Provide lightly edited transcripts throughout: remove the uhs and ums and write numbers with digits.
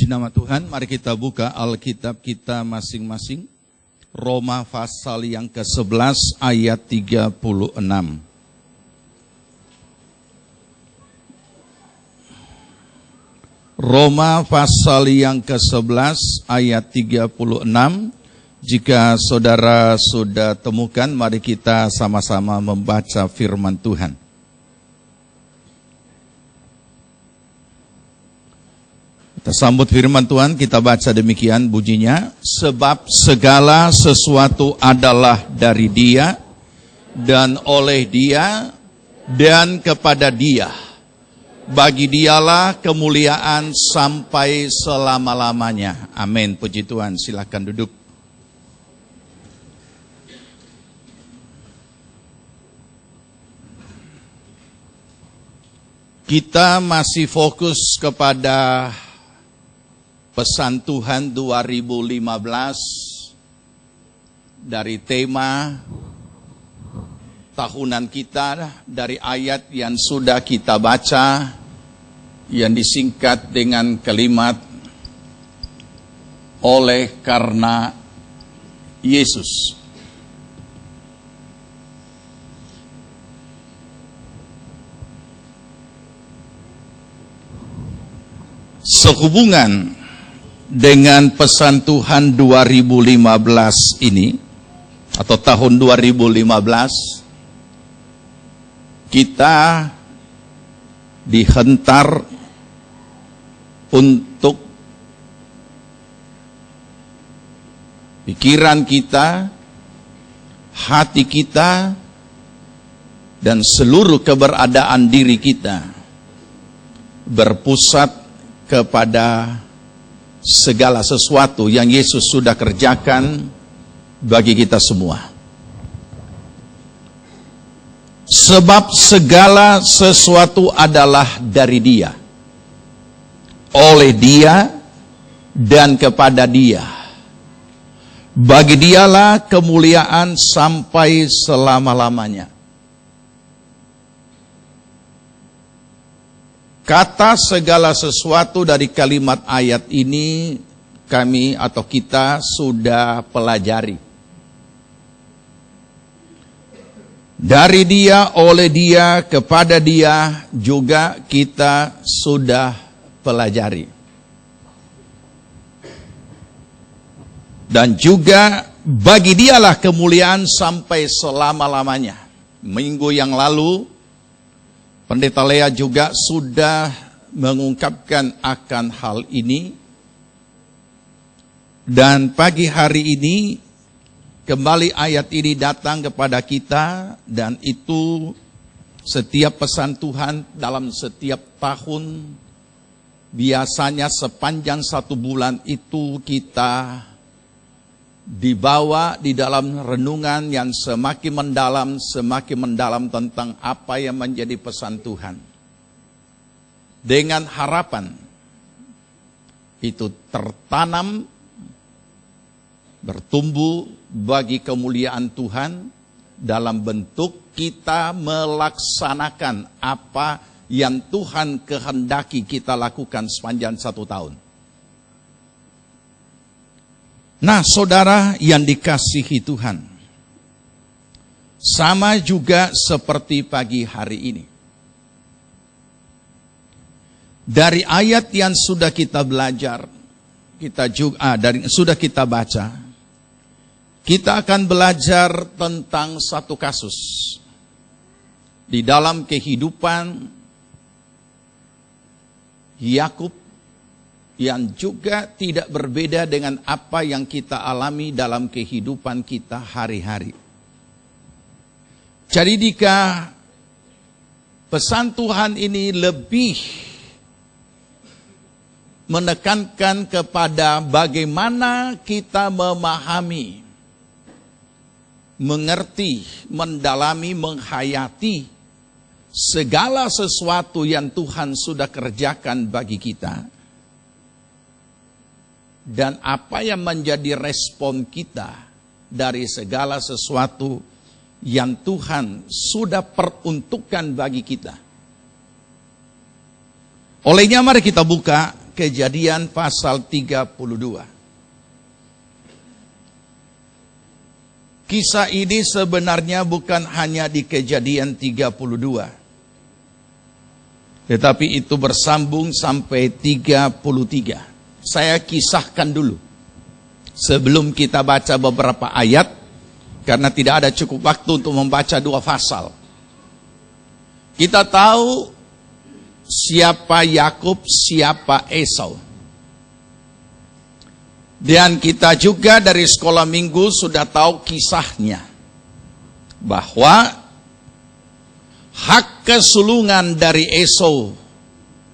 Puji nama Tuhan, mari kita buka Alkitab kita masing-masing. Roma pasal yang ke-11 ayat 36. Roma pasal yang ke-11 ayat 36. Jika saudara sudah temukan, mari kita sama-sama membaca firman Tuhan. Kita sambut firman Tuhan, kita baca demikian bunyinya. Sebab segala sesuatu adalah dari Dia, dan oleh Dia, dan kepada Dia. Bagi Dialah kemuliaan sampai selama-lamanya. Amin. Puji Tuhan, silakan duduk. Kita masih fokus kepada Pesan Tuhan 2015 dari tema tahunan kita, dari ayat yang sudah kita baca yang disingkat dengan kalimat oleh karena Yesus. Sehubungan dengan pesan Tuhan 2015 ini, atau tahun 2015, kita dihentar untuk pikiran kita, hati kita, dan seluruh keberadaan diri kita berpusat kepada segala sesuatu yang Yesus sudah kerjakan bagi kita semua. Sebab segala sesuatu adalah dari Dia, oleh Dia, dan kepada Dia. Bagi Dialah kemuliaan sampai selama-lamanya. Kata segala sesuatu dari kalimat ayat ini kami atau kita sudah pelajari. Dari Dia, oleh Dia, kepada Dia juga kita sudah pelajari. Dan juga bagi Dialah kemuliaan sampai selama-lamanya. Minggu yang lalu Pendeta Lea juga sudah mengungkapkan akan hal ini. Dan pagi hari ini kembali ayat ini datang kepada kita, dan itu setiap pesan Tuhan dalam setiap tahun. Biasanya sepanjang 1 bulan itu kita dibawa di dalam renungan yang semakin mendalam tentang apa yang menjadi pesan Tuhan. Dengan harapan itu tertanam, bertumbuh bagi kemuliaan Tuhan dalam bentuk kita melaksanakan apa yang Tuhan kehendaki kita lakukan sepanjang 1 tahun. Nah, saudara yang dikasihi Tuhan, sama juga seperti pagi hari ini. Dari ayat yang sudah kita belajar, sudah kita baca, kita akan belajar tentang satu kasus di dalam kehidupan Yakub, yang juga tidak berbeda dengan apa yang kita alami dalam kehidupan kita hari-hari. Jadi jika pesan Tuhan ini lebih menekankan kepada bagaimana kita memahami, mengerti, mendalami, menghayati segala sesuatu yang Tuhan sudah kerjakan bagi kita, dan apa yang menjadi respon kita dari segala sesuatu yang Tuhan sudah peruntukkan bagi kita. Olehnya mari kita buka Kejadian pasal 32. Kisah ini sebenarnya bukan hanya di Kejadian 32. Tetapi itu bersambung sampai 33. Saya kisahkan dulu sebelum kita baca beberapa ayat, karena tidak ada cukup waktu untuk membaca 2 pasal. Kita tahu siapa Yakub, siapa Esau. Dan kita juga dari sekolah minggu sudah tahu kisahnya, bahwa hak kesulungan dari Esau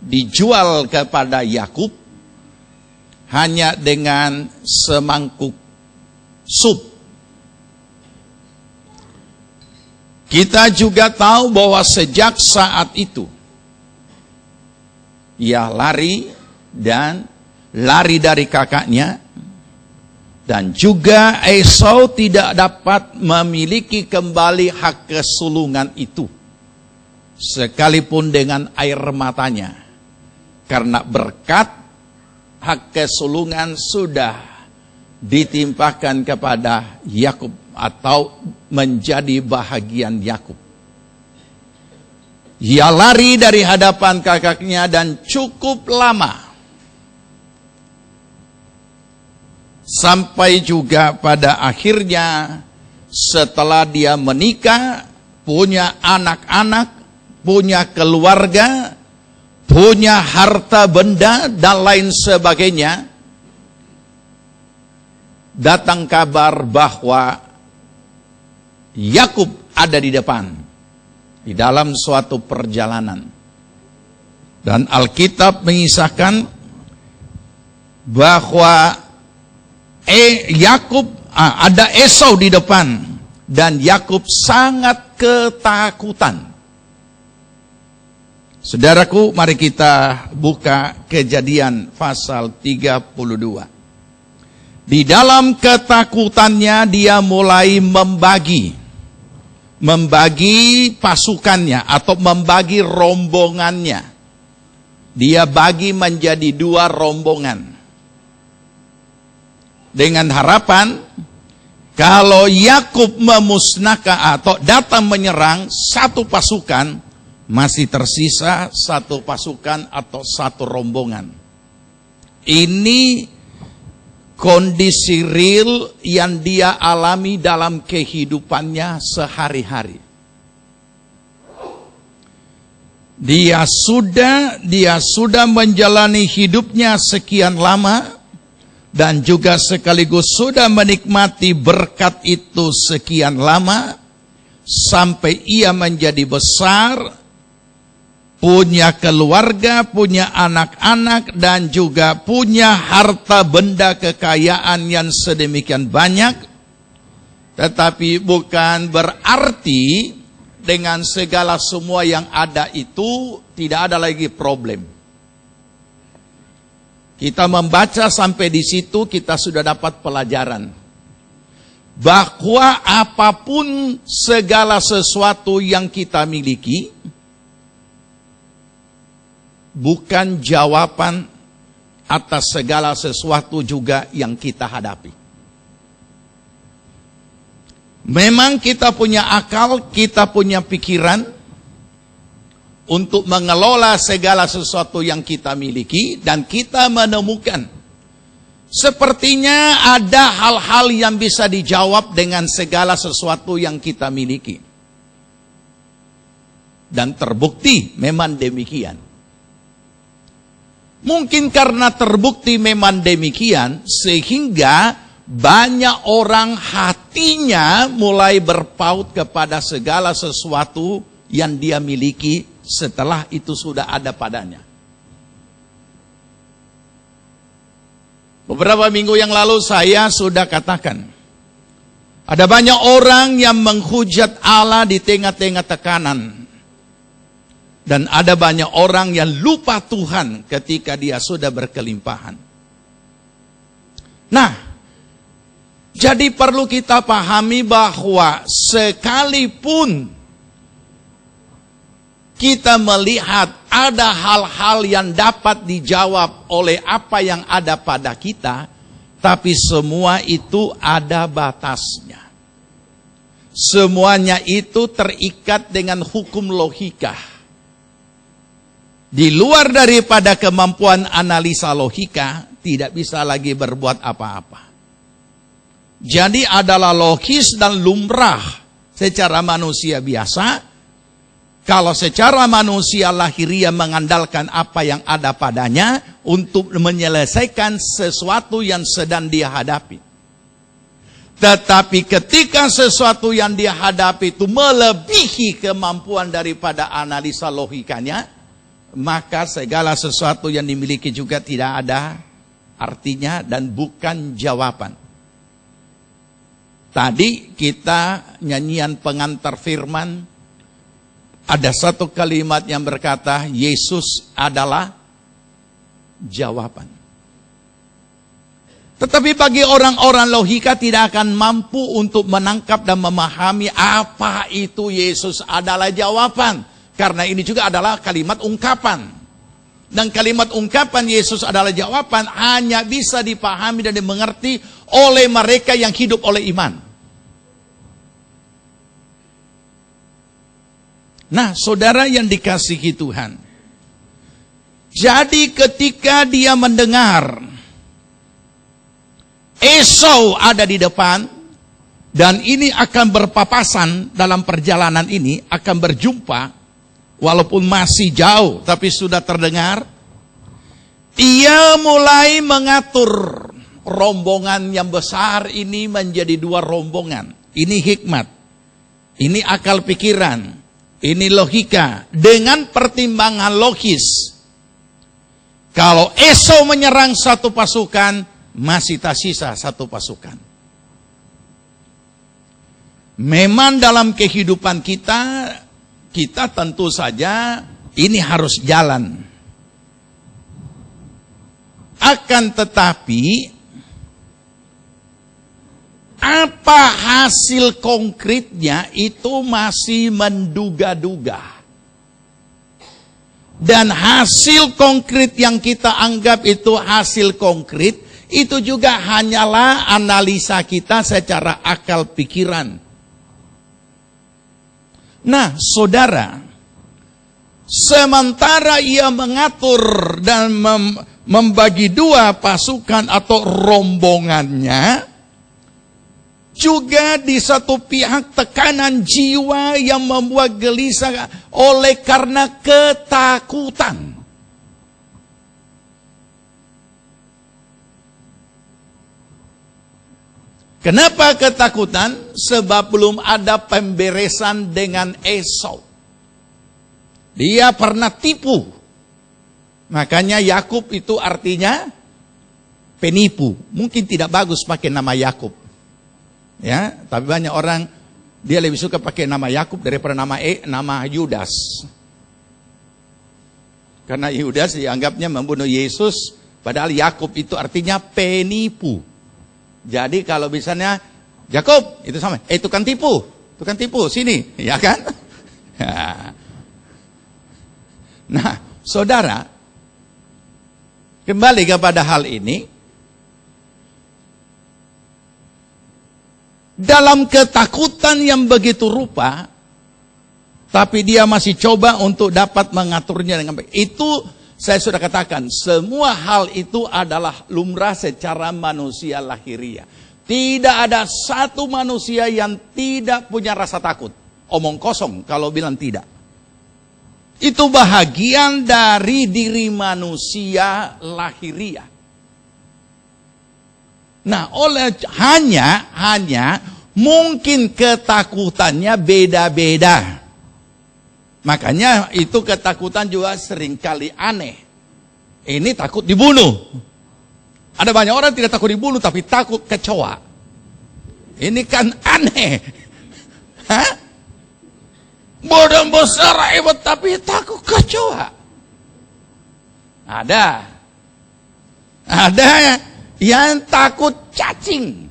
dijual kepada Yakub hanya dengan semangkuk sup. Kita juga tahu bahwa sejak saat itu ia lari dari kakaknya, dan juga Esau tidak dapat memiliki kembali hak kesulungan itu, sekalipun dengan air matanya, karena berkat hak kesulungan sudah ditimpakan kepada Yakub atau menjadi bahagian Yakub. Ia lari dari hadapan kakaknya dan cukup lama, sampai juga pada akhirnya setelah dia menikah, punya anak-anak, punya keluarga, punya harta benda dan lain sebagainya, datang kabar bahwa Yakub ada di depan di dalam suatu perjalanan. Dan Alkitab mengisahkan bahwa Yakub ada Esau di depan, dan Yakub sangat ketakutan. Saudaraku, mari kita buka Kejadian pasal 32. Di dalam ketakutannya dia mulai membagi pasukannya atau membagi rombongannya. Dia bagi menjadi 2 rombongan, dengan harapan kalau Yakub memusnahkan atau datang menyerang satu pasukan, masih tersisa 1 pasukan atau 1 rombongan. Ini kondisi real yang dia alami dalam kehidupannya sehari-hari. Dia sudah menjalani hidupnya sekian lama, dan juga sekaligus sudah menikmati berkat itu sekian lama, sampai ia menjadi besar, punya keluarga, punya anak-anak, dan juga punya harta benda kekayaan yang sedemikian banyak. Tetapi bukan berarti dengan segala semua yang ada itu tidak ada lagi problem. Kita membaca sampai di situ, kita sudah dapat pelajaran bahwa apapun segala sesuatu yang kita miliki bukan jawaban atas segala sesuatu juga yang kita hadapi. Memang kita punya akal, kita punya pikiran untuk mengelola segala sesuatu yang kita miliki, dan kita menemukan sepertinya ada hal-hal yang bisa dijawab dengan segala sesuatu yang kita miliki. Dan terbukti memang demikian. Mungkin karena terbukti memang demikian, sehingga banyak orang hatinya mulai berpaut kepada segala sesuatu yang dia miliki setelah itu sudah ada padanya. Beberapa minggu yang lalu saya sudah katakan, ada banyak orang yang menghujat Allah di tengah-tengah tekanan. Dan ada banyak orang yang lupa Tuhan ketika dia sudah berkelimpahan. Nah, jadi perlu kita pahami bahwa sekalipun kita melihat ada hal-hal yang dapat dijawab oleh apa yang ada pada kita, tapi semua itu ada batasnya. Semuanya itu terikat dengan hukum logika. Di luar daripada kemampuan analisa logika, tidak bisa lagi berbuat apa-apa. Jadi adalah logis dan lumrah secara manusia biasa. Kalau secara manusia lahiriah mengandalkan apa yang ada padanya untuk menyelesaikan sesuatu yang sedang dia hadapi. Tetapi ketika sesuatu yang dia hadapi itu melebihi kemampuan daripada analisa logikanya, maka segala sesuatu yang dimiliki juga tidak ada artinya dan bukan jawaban. Tadi kita nyanyian pengantar firman, ada satu kalimat yang berkata, Yesus adalah jawaban. Tetapi bagi orang-orang logika tidak akan mampu untuk menangkap dan memahami apa itu Yesus adalah jawaban. Karena ini juga adalah kalimat ungkapan. Dan kalimat ungkapan Yesus adalah jawaban hanya bisa dipahami dan dimengerti oleh mereka yang hidup oleh iman. Nah, saudara yang dikasihi Tuhan. Jadi ketika dia mendengar Esau ada di depan, dan ini akan berpapasan dalam perjalanan ini, akan berjumpa, walaupun masih jauh, tapi sudah terdengar, ia mulai mengatur rombongan yang besar ini menjadi dua rombongan. Ini hikmat, ini akal pikiran, ini logika, dengan pertimbangan logis. Kalau Esau menyerang satu pasukan, masih tersisa satu pasukan. Memang dalam kehidupan kita tentu saja ini harus jalan. Akan tetapi, apa hasil konkretnya itu masih menduga-duga. Dan hasil konkret yang kita anggap itu hasil konkret, itu juga hanyalah analisa kita secara akal pikiran. Nah, saudara, sementara ia mengatur dan membagi dua pasukan atau rombongannya, juga di satu pihak tekanan jiwa yang membuat gelisah oleh karena ketakutan. Kenapa ketakutan? Sebab belum ada pemberesan dengan Esau. Dia pernah tipu. Makanya Yakub itu artinya penipu. Mungkin tidak bagus pakai nama Yakub. Ya, tapi banyak orang dia lebih suka pakai nama Yakub daripada nama Yudas. Karena Yudas dianggapnya membunuh Yesus, padahal Yakub itu artinya penipu. Jadi kalau misalnya Yakub itu sama, tukang tipu, sini, ya kan? Nah, saudara, kembali kepada hal ini. Dalam ketakutan yang begitu rupa, tapi dia masih coba untuk dapat mengaturnya dengan baik. Itu saya sudah katakan, semua hal itu adalah lumrah secara manusia lahiriah. Tidak ada satu manusia yang tidak punya rasa takut. Omong kosong kalau bilang tidak. Itu bahagian dari diri manusia lahiriah. Nah, hanya mungkin ketakutannya beda-beda. Makanya itu ketakutan juga seringkali aneh. Ini takut dibunuh. Ada banyak orang tidak takut dibunuh tapi takut kecoa. Ini kan aneh. Hah? Badan besar hebat tapi takut kecoa. Ada yang takut cacing.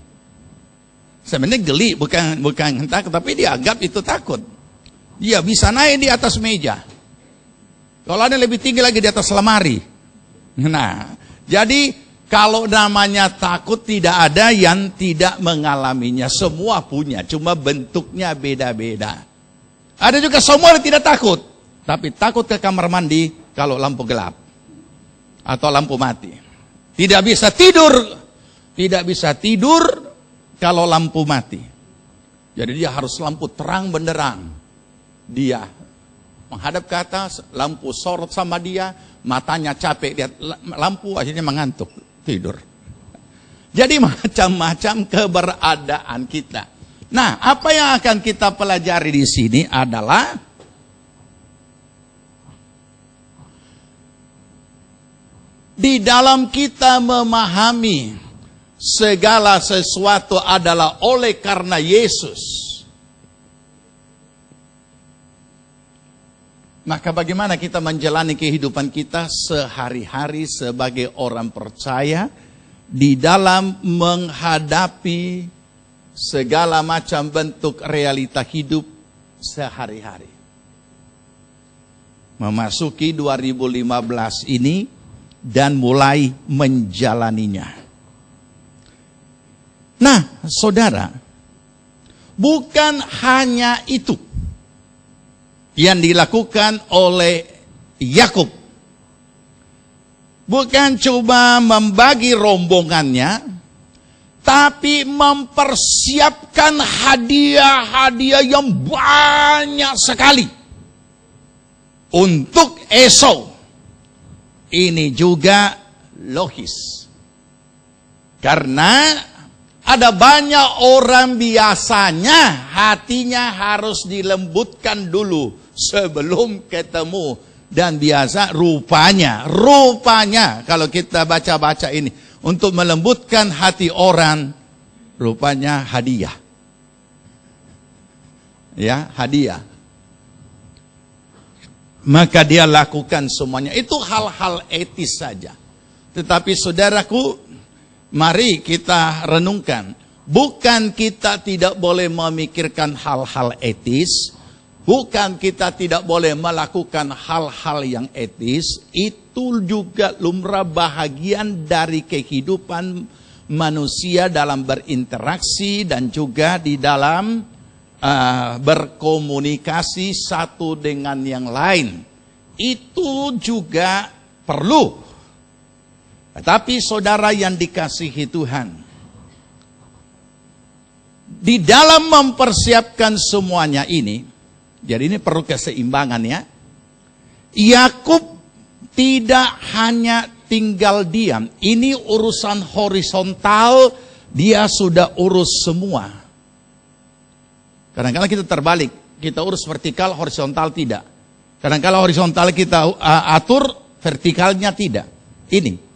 Sebenarnya geli, bukan takut, tapi dia anggap itu takut. Dia bisa naik di atas meja. Kalau ada lebih tinggi lagi di atas lemari. Nah, jadi kalau namanya takut tidak ada yang tidak mengalaminya. Semua punya, cuma bentuknya beda-beda. Ada juga semua yang tidak takut. Tapi takut ke kamar mandi kalau lampu gelap. Atau lampu mati. Tidak bisa tidur. Tidak bisa tidur kalau lampu mati. Jadi dia harus lampu terang benderang. Dia menghadap ke atas, lampu sorot sama dia, matanya capek, lihat lampu akhirnya mengantuk, tidur. Jadi macam-macam keberadaan kita. Nah, apa yang akan kita pelajari di sini adalah di dalam kita memahami segala sesuatu adalah oleh karena Yesus. Maka bagaimana kita menjalani kehidupan kita sehari-hari sebagai orang percaya di dalam menghadapi segala macam bentuk realita hidup sehari-hari. Memasuki 2015 ini dan mulai menjalaninya. Nah, saudara, bukan hanya itu yang dilakukan oleh Yakub. Bukan cuma membagi rombongannya, tapi mempersiapkan hadiah-hadiah yang banyak sekali untuk Esau. Ini juga logis. Karena ada banyak orang biasanya hatinya harus dilembutkan dulu sebelum ketemu. Dan biasa rupanya kalau kita baca-baca ini, untuk melembutkan hati orang, rupanya hadiah. Ya, hadiah. Maka dia lakukan semuanya. Itu hal-hal etis saja. Tetapi saudaraku, mari kita renungkan. Bukan kita tidak boleh memikirkan hal-hal etis. Bukan kita tidak boleh melakukan hal-hal yang etis. Itu juga lumrah bahagian dari kehidupan manusia dalam berinteraksi dan juga di dalam berkomunikasi satu dengan yang lain. Itu juga perlu. Tetapi saudara yang dikasihi Tuhan, di dalam mempersiapkan semuanya ini, jadi ini perlu keseimbangan ya. Yakub tidak hanya tinggal diam. Ini urusan horizontal, dia sudah urus semua. Kadang-kadang kita terbalik, kita urus vertikal, horizontal tidak. Kadang-kadang horizontal kita atur, vertikalnya tidak. Ini.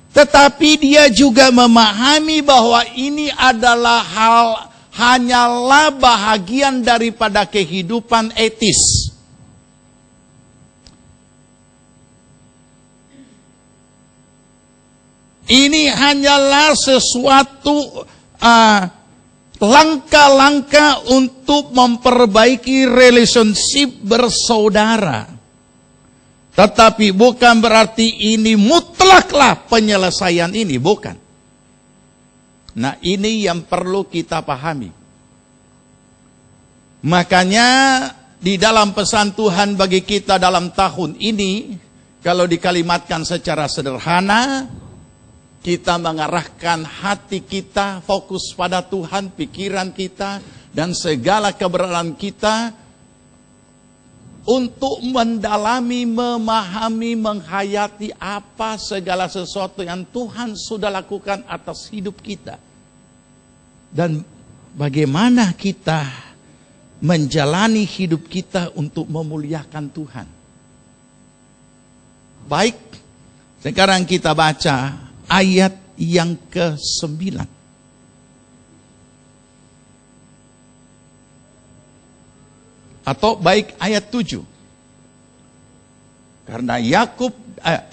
Tetapi dia juga memahami bahwa ini adalah hanyalah bahagian daripada kehidupan etis. Ini hanyalah sesuatu langkah-langkah untuk memperbaiki relationship bersaudara. Tetapi bukan berarti ini mutlaklah penyelesaian ini, bukan. Nah, ini yang perlu kita pahami. Makanya di dalam pesan Tuhan bagi kita dalam tahun ini, kalau dikalimatkan secara sederhana, kita mengarahkan hati kita fokus pada Tuhan, pikiran kita, dan segala keberadaan kita untuk mendalami, memahami, menghayati apa segala sesuatu yang Tuhan sudah lakukan atas hidup kita. Dan bagaimana kita menjalani hidup kita untuk memuliakan Tuhan. Baik, sekarang kita baca ayat yang ke-9. Atau baik ayat 7. Karena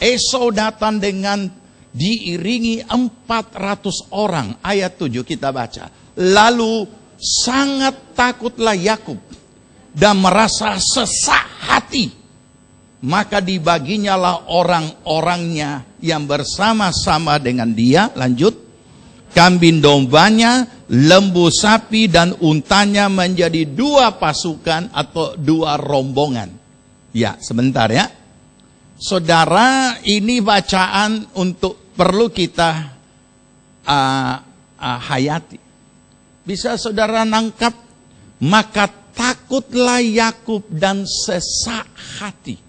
Esau datang dengan diiringi 400 orang. Ayat 7 kita baca. Lalu sangat takutlah Yakub dan merasa sesak hati. maka dibaginyalah orang-orangnya yang bersama-sama dengan dia. Lanjut. Kambing dombanya, lembu sapi, dan untanya menjadi 2 pasukan atau 2 rombongan. Ya, sebentar ya. Saudara, ini bacaan untuk perlu kita hayati. Bisa saudara nangkap? Maka takutlah Yakub dan sesak hati.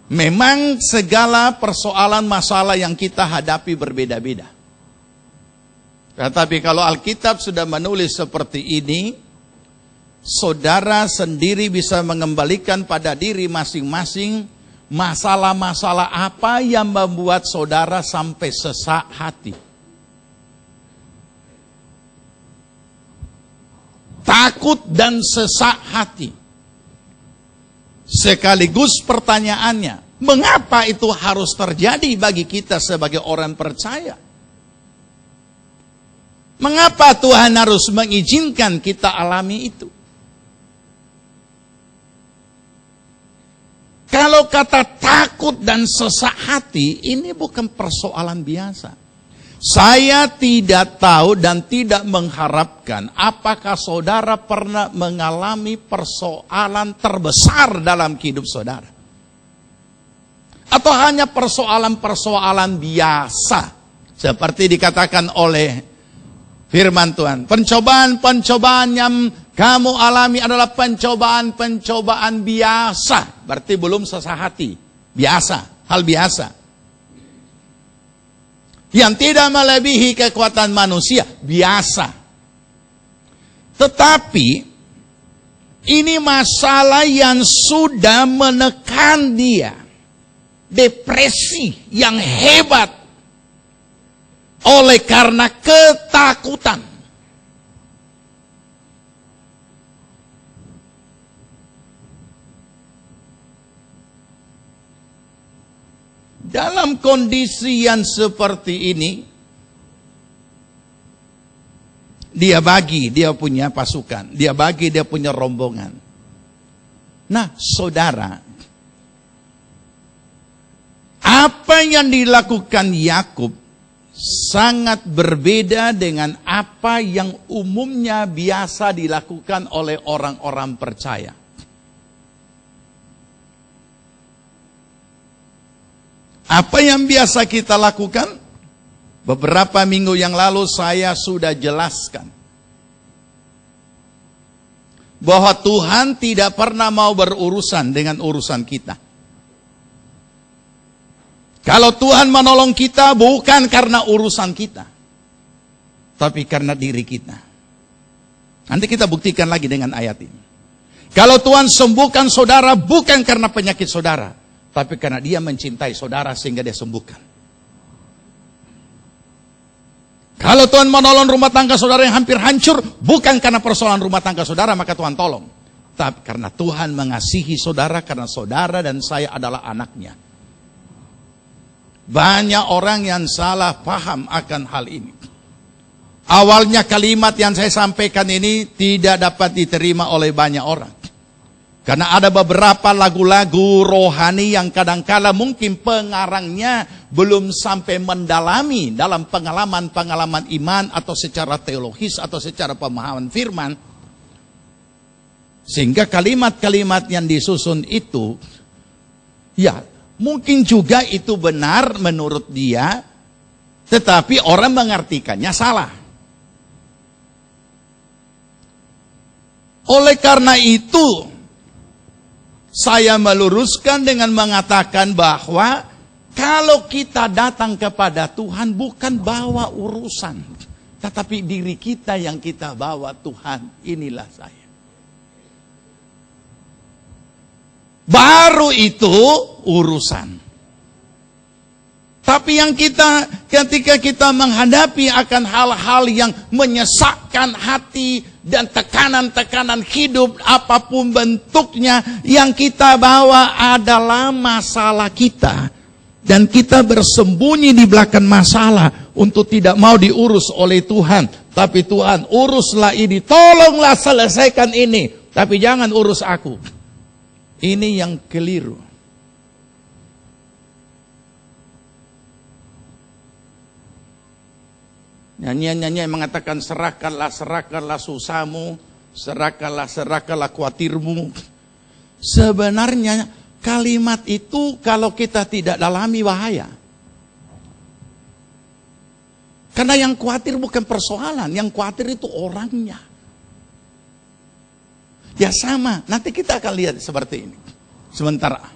Memang segala persoalan masalah yang kita hadapi berbeda-beda. Tetapi kalau Alkitab sudah menulis seperti ini, saudara sendiri bisa mengembalikan pada diri masing-masing masalah-masalah apa yang membuat saudara sampai sesak hati. Takut dan sesak hati. Sekaligus pertanyaannya, mengapa itu harus terjadi bagi kita sebagai orang percaya? Mengapa Tuhan harus mengizinkan kita alami itu? Kalau kata takut dan sesak hati, ini bukan persoalan biasa. Saya tidak tahu dan tidak mengharapkan apakah saudara pernah mengalami persoalan terbesar dalam hidup saudara. Atau hanya persoalan-persoalan biasa. Seperti dikatakan oleh firman Tuhan. Pencobaan-pencobaan yang kamu alami adalah pencobaan-pencobaan biasa. Berarti belum sesak hati. Biasa, hal biasa. Yang tidak melebihi kekuatan manusia, biasa. Tetapi, ini masalah yang sudah menekan dia. Depresi yang hebat. Oleh karena ketakutan. Dalam kondisi yang seperti ini, dia bagi dia punya pasukan, dia bagi dia punya rombongan. Nah, saudara, apa yang dilakukan Yakub sangat berbeda dengan apa yang umumnya biasa dilakukan oleh orang-orang percaya. Apa yang biasa kita lakukan? Beberapa minggu yang lalu saya sudah jelaskan bahwa Tuhan tidak pernah mau berurusan dengan urusan kita. Kalau Tuhan menolong kita bukan karena urusan kita, tapi karena diri kita. Nanti kita buktikan lagi dengan ayat ini. Kalau Tuhan sembuhkan saudara bukan karena penyakit saudara, tapi karena dia mencintai saudara sehingga dia sembuhkan. Kalau Tuhan menolong rumah tangga saudara yang hampir hancur, bukan karena persoalan rumah tangga saudara, maka Tuhan tolong. Tapi karena Tuhan mengasihi saudara, karena saudara dan saya adalah anaknya. Banyak orang yang salah paham akan hal ini. Awalnya kalimat yang saya sampaikan ini tidak dapat diterima oleh banyak orang. Karena ada beberapa lagu-lagu rohani yang kadangkala mungkin pengarangnya belum sampai mendalami dalam pengalaman-pengalaman iman atau secara teologis atau secara pemahaman firman. Sehingga kalimat-kalimat yang disusun itu, ya mungkin juga itu benar menurut dia, tetapi orang mengartikannya salah. Oleh karena itu, saya meluruskan dengan mengatakan bahwa kalau kita datang kepada Tuhan bukan bawa urusan, tetapi diri kita yang kita bawa. Tuhan, inilah saya. Baru itu urusan. Tapi yang ketika kita menghadapi akan hal-hal yang menyesakkan hati dan tekanan-tekanan hidup apapun bentuknya, yang kita bawa adalah masalah kita. Dan kita bersembunyi di belakang masalah untuk tidak mau diurus oleh Tuhan. Tapi Tuhan, uruslah ini, tolonglah selesaikan ini. Tapi jangan urus aku. Ini yang keliru. Nyanyian-nyanyian mengatakan serahkanlah susahmu, serahkanlah khawatirmu. Sebenarnya kalimat itu kalau kita tidak dalami bahaya. Karena yang khawatir bukan persoalan, yang khawatir itu orangnya. Ya sama, nanti kita akan lihat seperti ini. Sementara.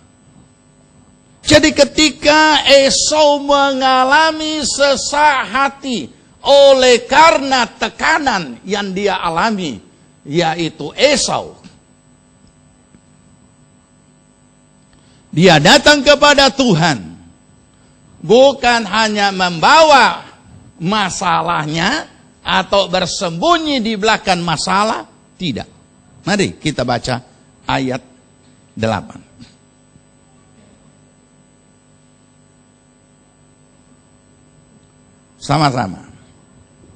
Jadi ketika Esau mengalami sesak hati oleh karena tekanan yang dia alami, yaitu Esau. Dia datang kepada Tuhan. Bukan hanya membawa masalahnya atau bersembunyi di belakang masalah. Tidak. Mari kita baca ayat 8. Sama-sama.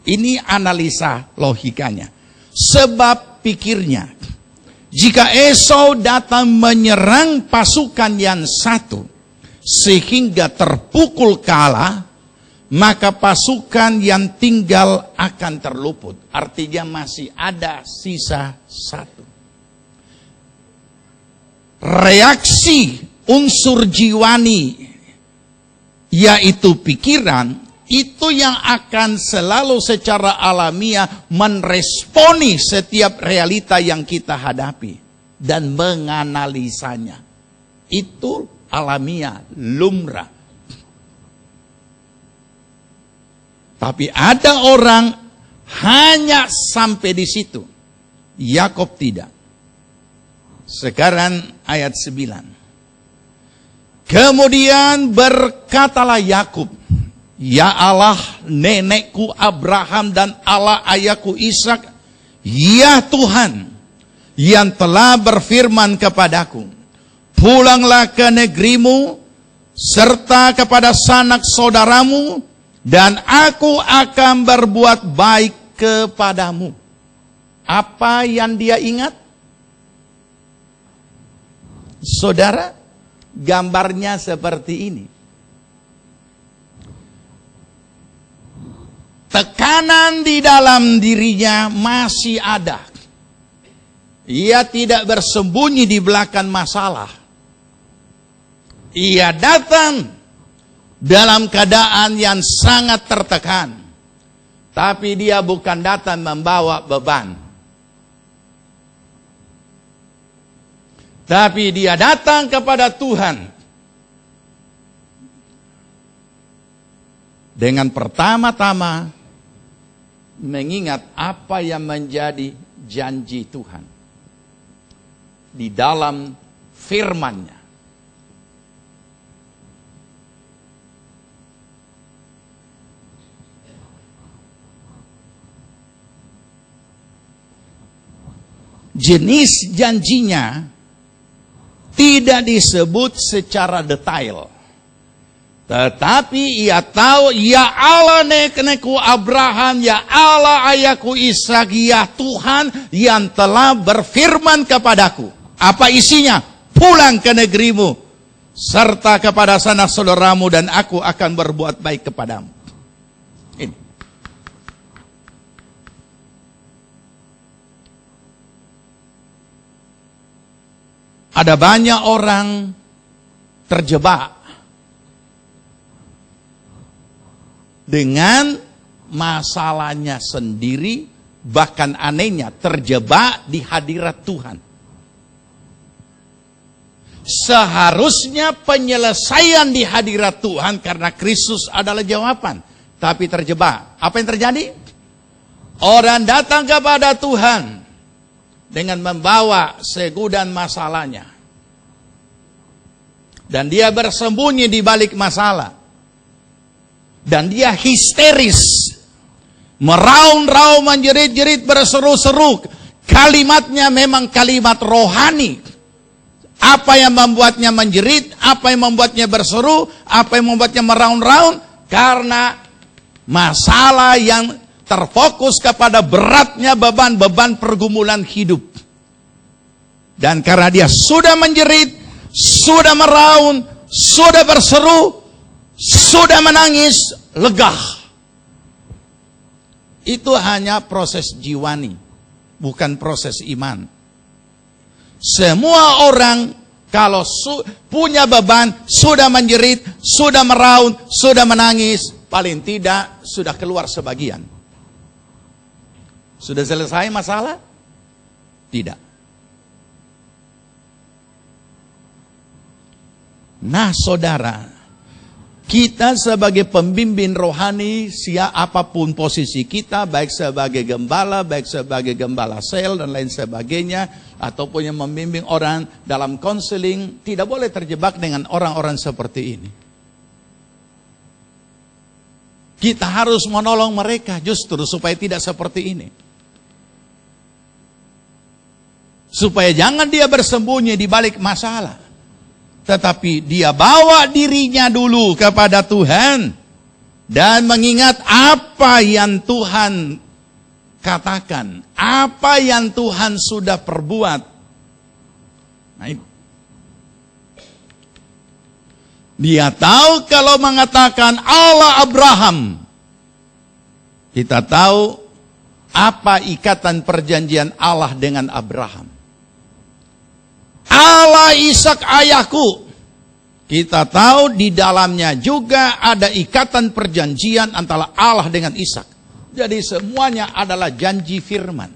Ini analisa logikanya. Sebab pikirnya, jika Esau datang menyerang pasukan yang satu, sehingga terpukul kalah, maka pasukan yang tinggal akan terluput. Artinya masih ada sisa satu. Reaksi unsur jiwani, yaitu pikiran, itu yang akan selalu secara alamiah meresponi setiap realita yang kita hadapi. Dan menganalisanya. Itu alamiah, lumrah. Tapi ada orang hanya sampai di situ. Yakob tidak. Sekarang ayat 9. Kemudian berkatalah Yakub, ya Allah nenekku Abraham dan Allah ayahku Ishak, ya Tuhan yang telah berfirman kepadaku, pulanglah ke negerimu serta kepada sanak saudaramu, dan aku akan berbuat baik kepadamu. Apa yang dia ingat? Saudara, gambarnya seperti ini. Tekanan di dalam dirinya masih ada. Ia tidak bersembunyi di belakang masalah. Ia datang dalam keadaan yang sangat tertekan. Tapi dia bukan datang membawa beban. Tapi dia datang kepada Tuhan dengan pertama-tama mengingat apa yang menjadi janji Tuhan di dalam firman-Nya. Jenis janjinya tidak disebut secara detail. Tetapi ia tahu, ya Allah nenekku Abraham, ya Allah ayahku Ishak, ya Tuhan yang telah berfirman kepadaku. Apa isinya? Pulang ke negerimu, serta kepada sanak saudaramu, dan aku akan berbuat baik kepadamu. Ini. Ada banyak orang terjebak dengan masalahnya sendiri, bahkan anehnya terjebak di hadirat Tuhan. Seharusnya penyelesaian di hadirat Tuhan karena Kristus adalah jawaban, tapi terjebak. Apa yang terjadi? Orang datang kepada Tuhan dengan membawa segudan masalahnya. Dan dia bersembunyi di balik masalah. Dan dia histeris. Meraung-raung, menjerit-jerit, berseru-seru. Kalimatnya memang kalimat rohani. Apa yang membuatnya menjerit, apa yang membuatnya berseru, apa yang membuatnya meraung-raung? Karena masalah yang terfokus kepada beratnya beban-beban pergumulan hidup. Dan karena dia sudah menjerit, sudah meraung, sudah berseru, sudah menangis, lega. Itu hanya proses jiwani, bukan proses iman. Semua orang kalau punya beban, sudah menjerit, sudah meraung, sudah menangis, paling tidak sudah keluar sebagian. Sudah selesai masalah? Tidak. Nah saudara, kita sebagai pembimbing rohani, apapun posisi kita, baik sebagai gembala, baik sebagai gembala sel dan lain sebagainya, ataupun yang membimbing orang dalam konseling, tidak boleh terjebak dengan orang-orang seperti ini. Kita harus menolong mereka justru supaya tidak seperti ini. Supaya jangan dia bersembunyi di balik masalah. Tetapi dia bawa dirinya dulu kepada Tuhan. Dan mengingat apa yang Tuhan katakan. Apa yang Tuhan sudah perbuat. Nah, dia tahu kalau mengatakan Allah Abraham. Kita tahu apa ikatan perjanjian Allah dengan Abraham. Allah Ishak ayahku. Kita tahu di dalamnya juga ada ikatan perjanjian antara Allah dengan Ishak. Jadi semuanya adalah janji firman.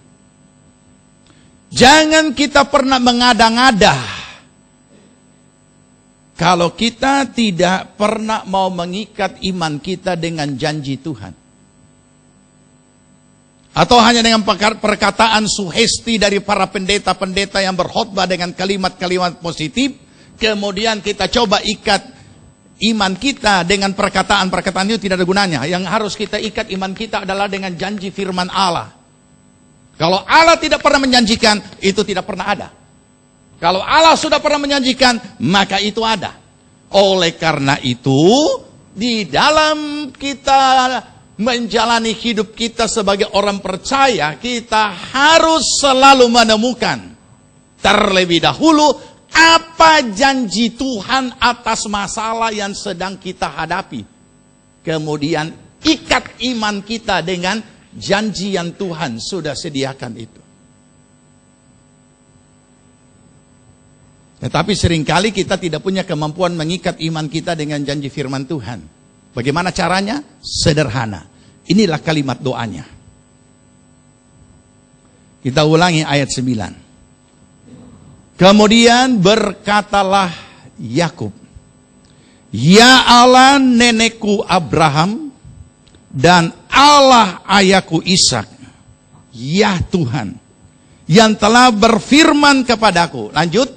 Jangan kita pernah mengada-ngada. Kalau kita tidak pernah mau mengikat iman kita dengan janji Tuhan. Atau hanya dengan perkataan suhesti dari para pendeta-pendeta yang berkhotbah dengan kalimat-kalimat positif. Kemudian kita coba ikat iman kita dengan perkataan-perkataan itu tidak ada gunanya. Yang harus kita ikat iman kita adalah dengan janji firman Allah. Kalau Allah tidak pernah menjanjikan, itu tidak pernah ada. Kalau Allah sudah pernah menjanjikan, maka itu ada. Oleh karena itu, di dalam kita menjalani hidup kita sebagai orang percaya, kita harus selalu menemukan terlebih dahulu apa janji Tuhan atas masalah yang sedang kita hadapi. Kemudian ikat iman kita dengan janji yang Tuhan sudah sediakan itu. Tetapi seringkali kita tidak punya kemampuan mengikat iman kita dengan janji firman Tuhan. Bagaimana caranya? Sederhana. Inilah kalimat doanya. Kita ulangi ayat 9. Kemudian berkatalah Yakub, ya Allah nenekku Abraham dan Allah ayahku Ishak, ya Tuhan yang telah berfirman kepadaku. Lanjut.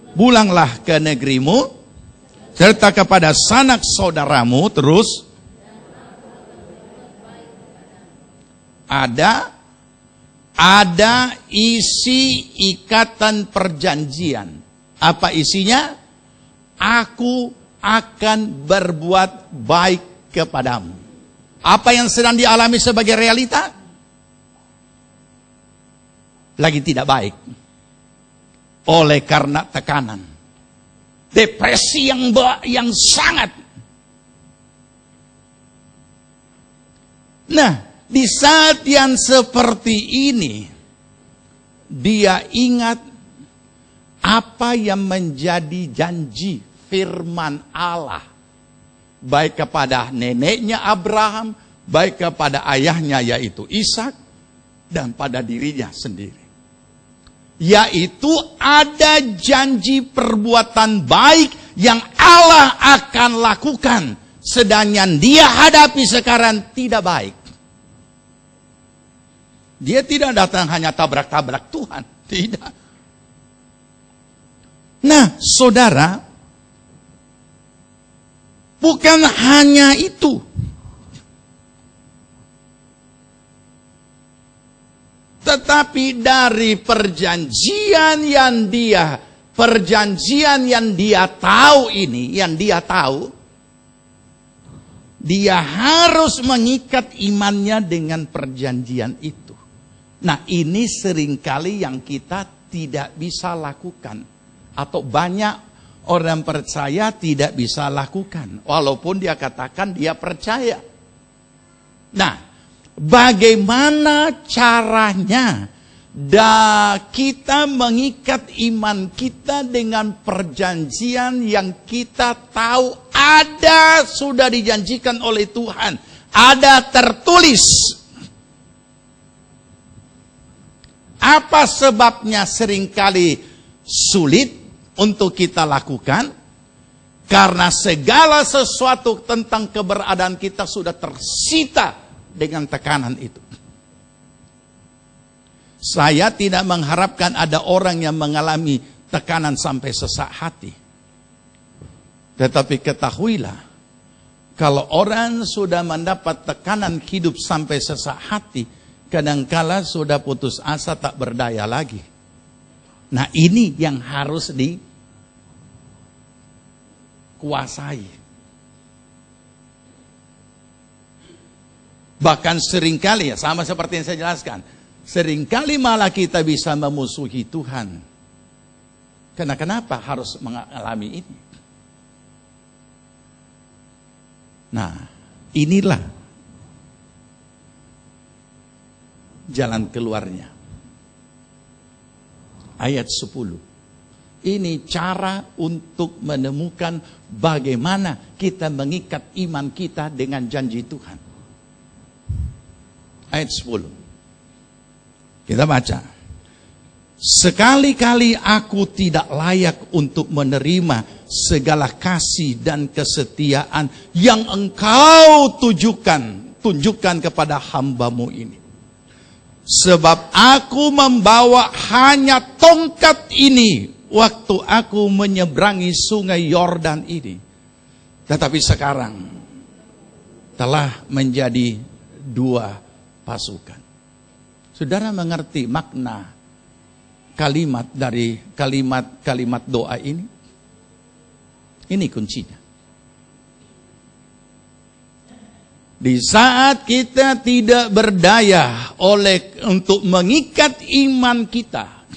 Pulanglah ke negerimu serta kepada sanak saudaramu. Terus ada isi ikatan perjanjian. Apa isinya? Aku akan berbuat baik kepadamu. Apa yang sedang dialami sebagai realita? Lagi tidak baik. Oleh karena tekanan. Depresi yang sangat. Nah, di saat yang seperti ini, dia ingat apa yang menjadi janji firman Allah. Baik kepada neneknya Abraham, baik kepada ayahnya yaitu Ishak, dan pada dirinya sendiri. Yaitu ada janji perbuatan baik yang Allah akan lakukan. Sedangkan dia hadapi sekarang tidak baik. Dia tidak datang hanya tabrak-tabrak Tuhan. Tidak. Nah, saudara, bukan hanya itu. Tetapi dari perjanjian yang dia tahu ini, dia harus mengikat imannya dengan perjanjian itu. Nah, ini seringkali yang kita tidak bisa lakukan. Atau banyak orang percaya tidak bisa lakukan. Walaupun dia katakan dia percaya. Nah, bagaimana caranya kita mengikat iman kita dengan perjanjian yang kita tahu ada sudah dijanjikan oleh Tuhan, ada tertulis. Apa sebabnya seringkali sulit untuk kita lakukan? Karena segala sesuatu tentang keberadaan kita sudah tersita dengan tekanan itu. Saya tidak mengharapkan ada orang yang mengalami tekanan sampai sesak hati. Tetapi ketahuilah, kalau orang sudah mendapat tekanan hidup sampai sesak hati, kadangkala sudah putus asa, tak berdaya lagi. Nah, ini yang harus dikuasai. Bahkan seringkali, ya sama seperti yang saya jelaskan, seringkali malah kita bisa memusuhi Tuhan. Karena kenapa harus mengalami ini? Nah, inilah jalan keluarnya. Ayat 10. Ini cara untuk menemukan bagaimana kita mengikat iman kita dengan janji Tuhan. Ayat 10. Kita baca. Sekali-kali aku tidak layak untuk menerima segala kasih dan kesetiaan yang engkau tunjukkan kepada hamba-Mu ini. Sebab aku membawa hanya tongkat ini waktu aku menyeberangi sungai Yordan ini. Tetapi sekarang telah menjadi 2 pasukan. Saudara mengerti makna kalimat dari kalimat doa ini? Ini kuncinya. Di saat kita tidak berdaya untuk mengikat iman kita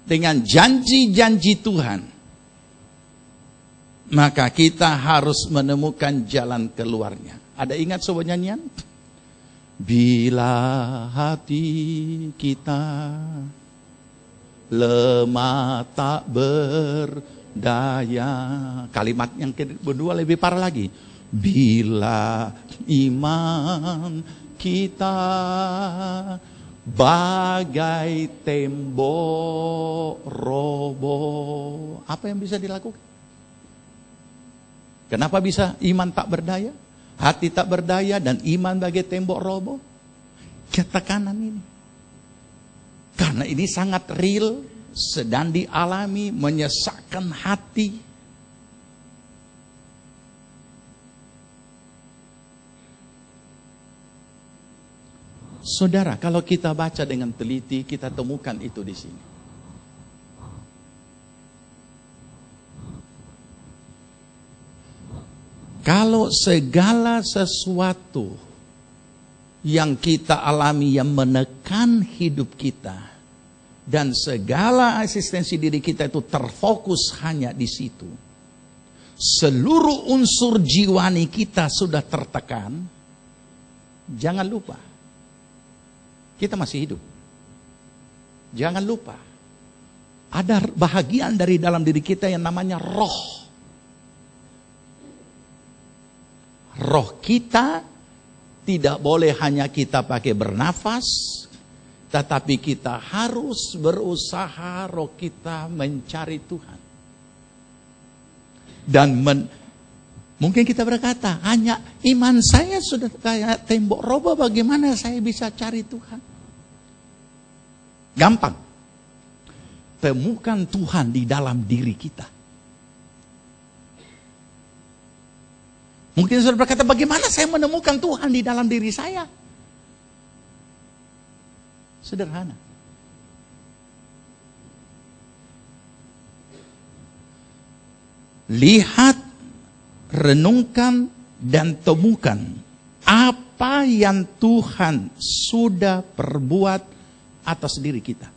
dengan janji-janji Tuhan, maka kita harus menemukan jalan keluarnya. Ada ingat sebuah nyanyian? Bila hati kita lemah tak berdaya. Kalimat yang kedua lebih parah lagi. Bila iman kita bagai tembok roboh. Apa yang bisa dilakukan? Kenapa bisa iman tak berdaya? Hati tak berdaya dan iman bagai tembok roboh? Ketekanan ini. Karena ini sangat real, sedang dialami, menyesakkan hati. Saudara, kalau kita baca dengan teliti, kita temukan itu di sini. Kalau segala sesuatu yang kita alami yang menekan hidup kita dan segala asistensi diri kita itu terfokus hanya di situ, seluruh unsur jiwani kita sudah tertekan, jangan lupa kita masih hidup. Jangan lupa ada bahagian dari dalam diri kita yang namanya roh. Roh kita tidak boleh hanya kita pakai bernafas, tetapi kita harus berusaha roh kita mencari Tuhan. Dan mungkin kita berkata, hanya iman saya sudah kayak tembok roboh, bagaimana saya bisa cari Tuhan? Gampang. Temukan Tuhan di dalam diri kita. Mungkin saudara berkata, bagaimana saya menemukan Tuhan di dalam diri saya? Sederhana. Lihat, renungkan, dan temukan apa yang Tuhan sudah perbuat atas diri kita.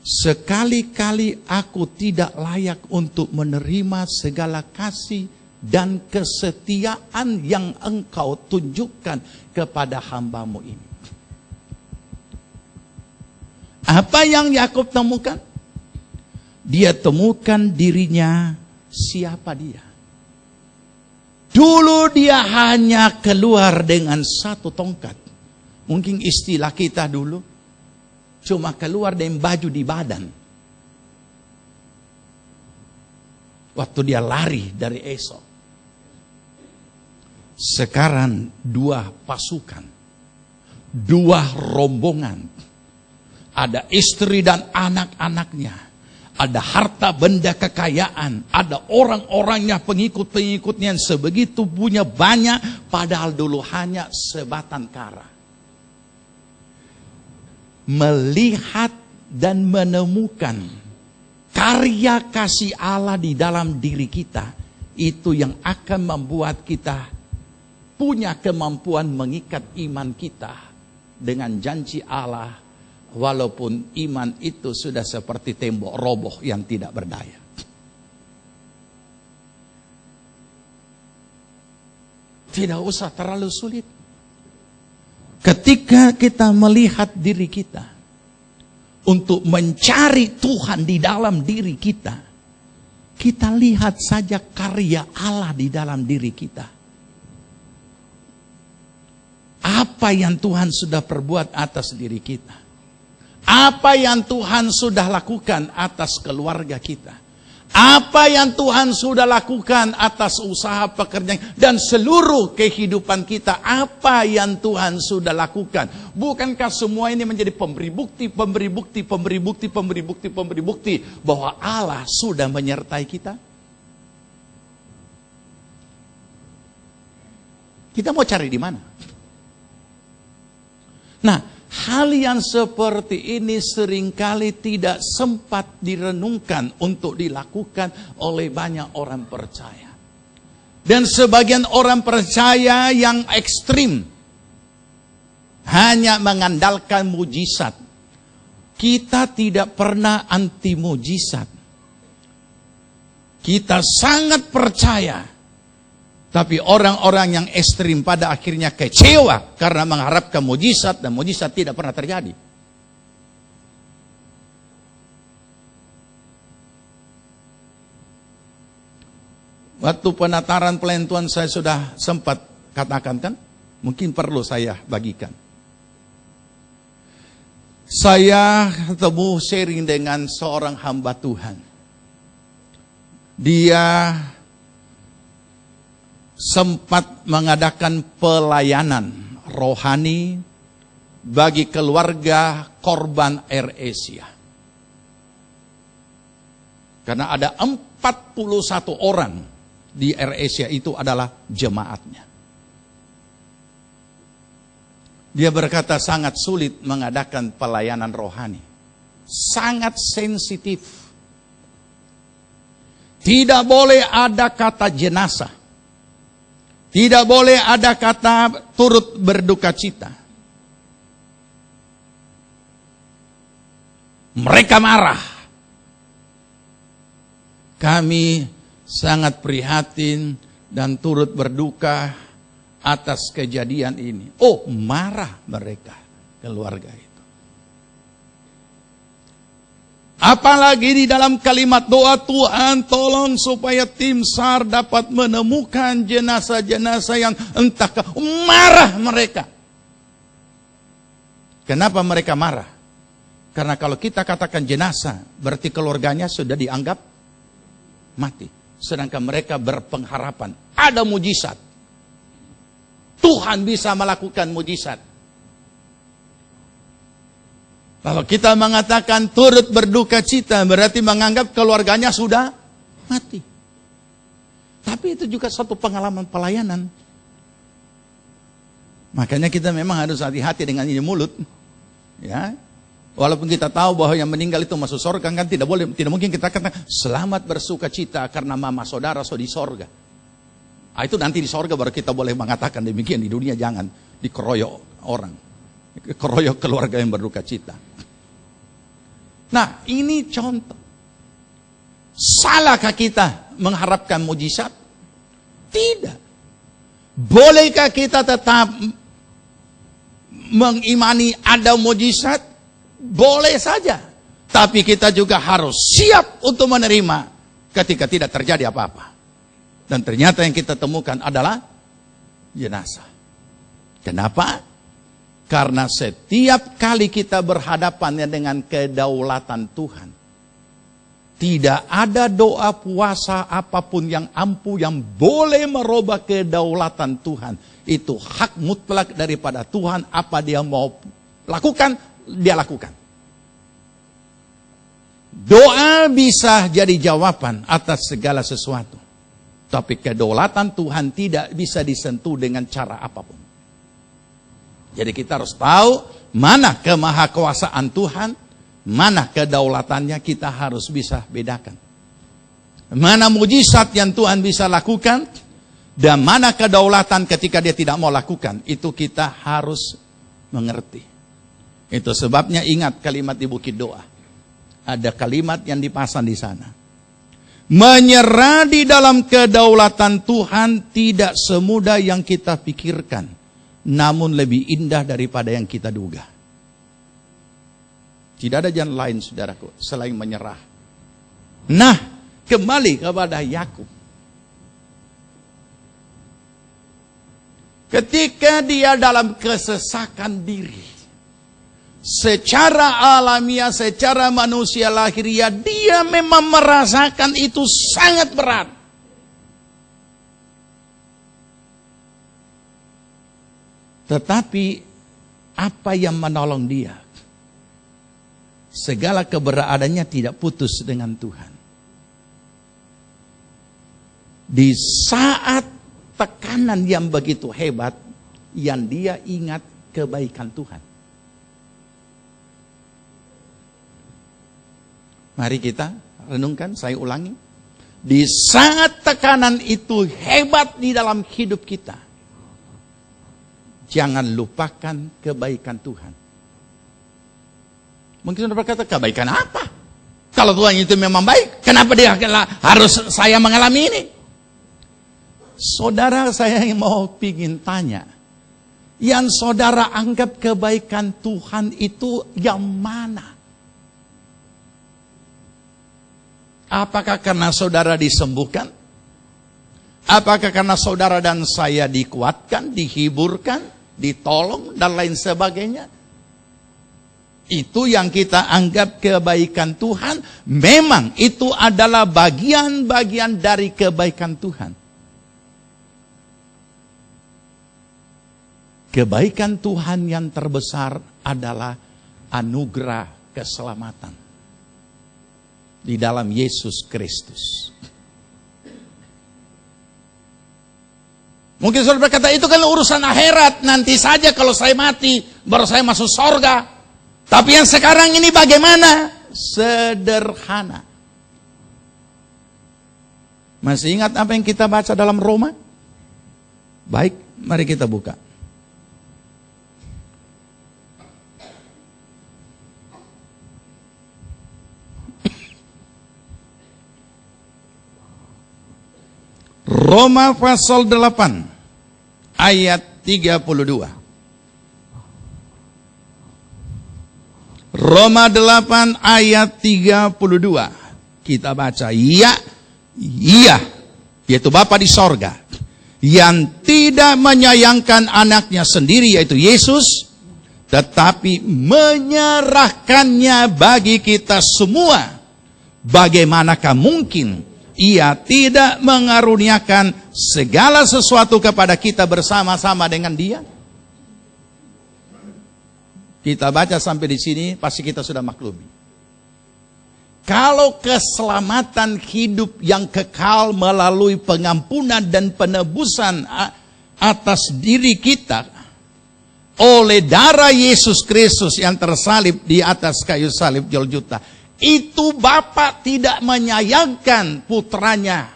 sekali-kali aku tidak layak untuk menerima segala kasih dan kesetiaan yang engkau tunjukkan kepada hambamu ini. Apa yang Yakub temukan? Dia temukan dirinya, siapa dia. Dulu dia hanya keluar dengan satu tongkat. Mungkin istilah kita dulu, cuma keluar dengan baju di badan. Waktu dia lari dari Esau. Sekarang 2 pasukan, 2 rombongan. Ada istri dan anak-anaknya. Ada harta benda kekayaan. Ada orang-orangnya, pengikut-pengikutnya yang sebegitu punya banyak. Padahal dulu hanya sebatang kara. Melihat dan menemukan karya kasih Allah di dalam diri kita. Itu yang akan membuat kita punya kemampuan mengikat iman kita dengan janji Allah, walaupun iman itu sudah seperti tembok roboh yang tidak berdaya. Tidak usah terlalu sulit. Ketika kita melihat diri kita untuk mencari Tuhan di dalam diri kita, kita lihat saja karya Allah di dalam diri kita. Apa yang Tuhan sudah perbuat atas diri kita. Apa yang Tuhan sudah lakukan atas keluarga kita. Apa yang Tuhan sudah lakukan atas usaha pekerjaan dan seluruh kehidupan kita. Apa yang Tuhan sudah lakukan. Bukankah semua ini menjadi pemberi bukti bahwa Allah sudah menyertai kita? Kita mau cari di mana? Nah, hal yang seperti ini seringkali tidak sempat direnungkan untuk dilakukan oleh banyak orang percaya. Dan sebagian orang percaya yang ekstrim hanya mengandalkan mujizat. Kita tidak pernah anti mujizat. Kita sangat percaya. Tapi orang-orang yang ekstrim pada akhirnya kecewa karena mengharapkan mujizat dan mujizat tidak pernah terjadi. Waktu penataran pelentuan saya sudah sempat katakan kan, mungkin perlu saya bagikan. Saya ketemu sharing dengan seorang hamba Tuhan. Dia sempat mengadakan pelayanan rohani bagi keluarga korban AirAsia. Karena ada 41 orang di AirAsia itu adalah jemaatnya. Dia berkata sangat sulit mengadakan pelayanan rohani. Sangat sensitif. Tidak boleh ada kata jenazah. Tidak boleh ada kata turut berduka cita. Mereka marah. Kami sangat prihatin dan turut berduka atas kejadian ini. Oh, marah mereka, keluarga itu. Apalagi di dalam kalimat doa, Tuhan tolong supaya tim SAR dapat menemukan jenazah-jenazah yang entahkah. Marah mereka. Kenapa mereka marah? Karena kalau kita katakan jenazah, berarti keluarganya sudah dianggap mati. Sedangkan mereka berpengharapan ada mujizat. Tuhan bisa melakukan mujizat. Kalau kita mengatakan turut berduka cita, berarti menganggap keluarganya sudah mati. Tapi itu juga satu pengalaman pelayanan. Makanya kita memang harus hati-hati dengan ini mulut. Ya, walaupun kita tahu bahwa yang meninggal itu masuk surga, kan tidak mungkin kita katakan selamat bersuka cita karena mama saudara di sorga. Itu nanti di sorga baru kita boleh mengatakan demikian. Di dunia jangan dikeroyok orang, keroyok keluarga yang berduka cita. Nah, ini contoh. Salahkah kita mengharapkan mujizat? Tidak. Bolehkah kita tetap mengimani ada mujizat? Boleh saja. Tapi kita juga harus siap untuk menerima ketika tidak terjadi apa-apa. Dan ternyata yang kita temukan adalah jenazah. Kenapa? Karena setiap kali kita berhadapan dengan kedaulatan Tuhan, tidak ada doa puasa apapun yang ampuh yang boleh merubah kedaulatan Tuhan. Itu hak mutlak daripada Tuhan. Apa dia mau lakukan, dia lakukan. Doa bisa jadi jawaban atas segala sesuatu. Tapi kedaulatan Tuhan tidak bisa disentuh dengan cara apapun. Jadi kita harus tahu mana kemahakuasaan Tuhan, mana kedaulatannya, kita harus bisa bedakan. Mana mujizat yang Tuhan bisa lakukan, dan mana kedaulatan ketika dia tidak mau lakukan. Itu kita harus mengerti. Itu sebabnya ingat kalimat di Bukit Doa. Ada kalimat yang dipasang di sana. Menyerah di dalam kedaulatan Tuhan tidak semudah yang kita pikirkan, namun lebih indah daripada yang kita duga. Tidak ada jalan lain, saudaraku, selain menyerah. Nah, kembali kepada Yakub. Ketika dia dalam kesesakan diri, secara alamiah, secara manusia lahiriah, dia memang merasakan itu sangat berat. Tetapi apa yang menolong dia? Segala keberadaannya tidak putus dengan Tuhan. Di saat tekanan yang begitu hebat, yang dia ingat kebaikan Tuhan. Mari kita renungkan, saya ulangi. Di saat tekanan itu hebat di dalam hidup kita, jangan lupakan kebaikan Tuhan. Mungkin Anda berkata, kebaikan apa? Kalau Tuhan itu memang baik, kenapa dia harus saya mengalami ini? Saudara, saya yang mau pingin tanya, yang saudara anggap kebaikan Tuhan itu yang mana? Apakah karena saudara disembuhkan? Apakah karena saudara dan saya dikuatkan, dihiburkan, ditolong, dan lain sebagainya? Itu yang kita anggap kebaikan Tuhan. Memang itu adalah bagian-bagian dari kebaikan Tuhan. Kebaikan Tuhan yang terbesar adalah anugerah keselamatan di dalam Yesus Kristus. Mungkin saudara berkata, itu kan urusan akhirat, nanti saja kalau saya mati baru saya masuk sorga. Tapi yang sekarang ini bagaimana? Sederhana. Masih ingat apa yang kita baca dalam Roma? Baik, mari kita buka. Roma pasal 8 ayat 32. Roma 8 ayat 32. Kita baca, iya, yaitu Bapa di sorga, yang tidak menyayangkan anaknya sendiri, yaitu Yesus, tetapi menyerahkannya bagi kita semua. Bagaimanakah mungkin Ia tidak mengaruniakan segala sesuatu kepada kita bersama-sama dengan Dia? Kita baca sampai di sini, pasti kita sudah maklumi. Kalau keselamatan hidup yang kekal melalui pengampunan dan penebusan atas diri kita oleh darah Yesus Kristus yang tersalib di atas kayu salib Golgota, itu Bapa tidak menyayangkan putranya,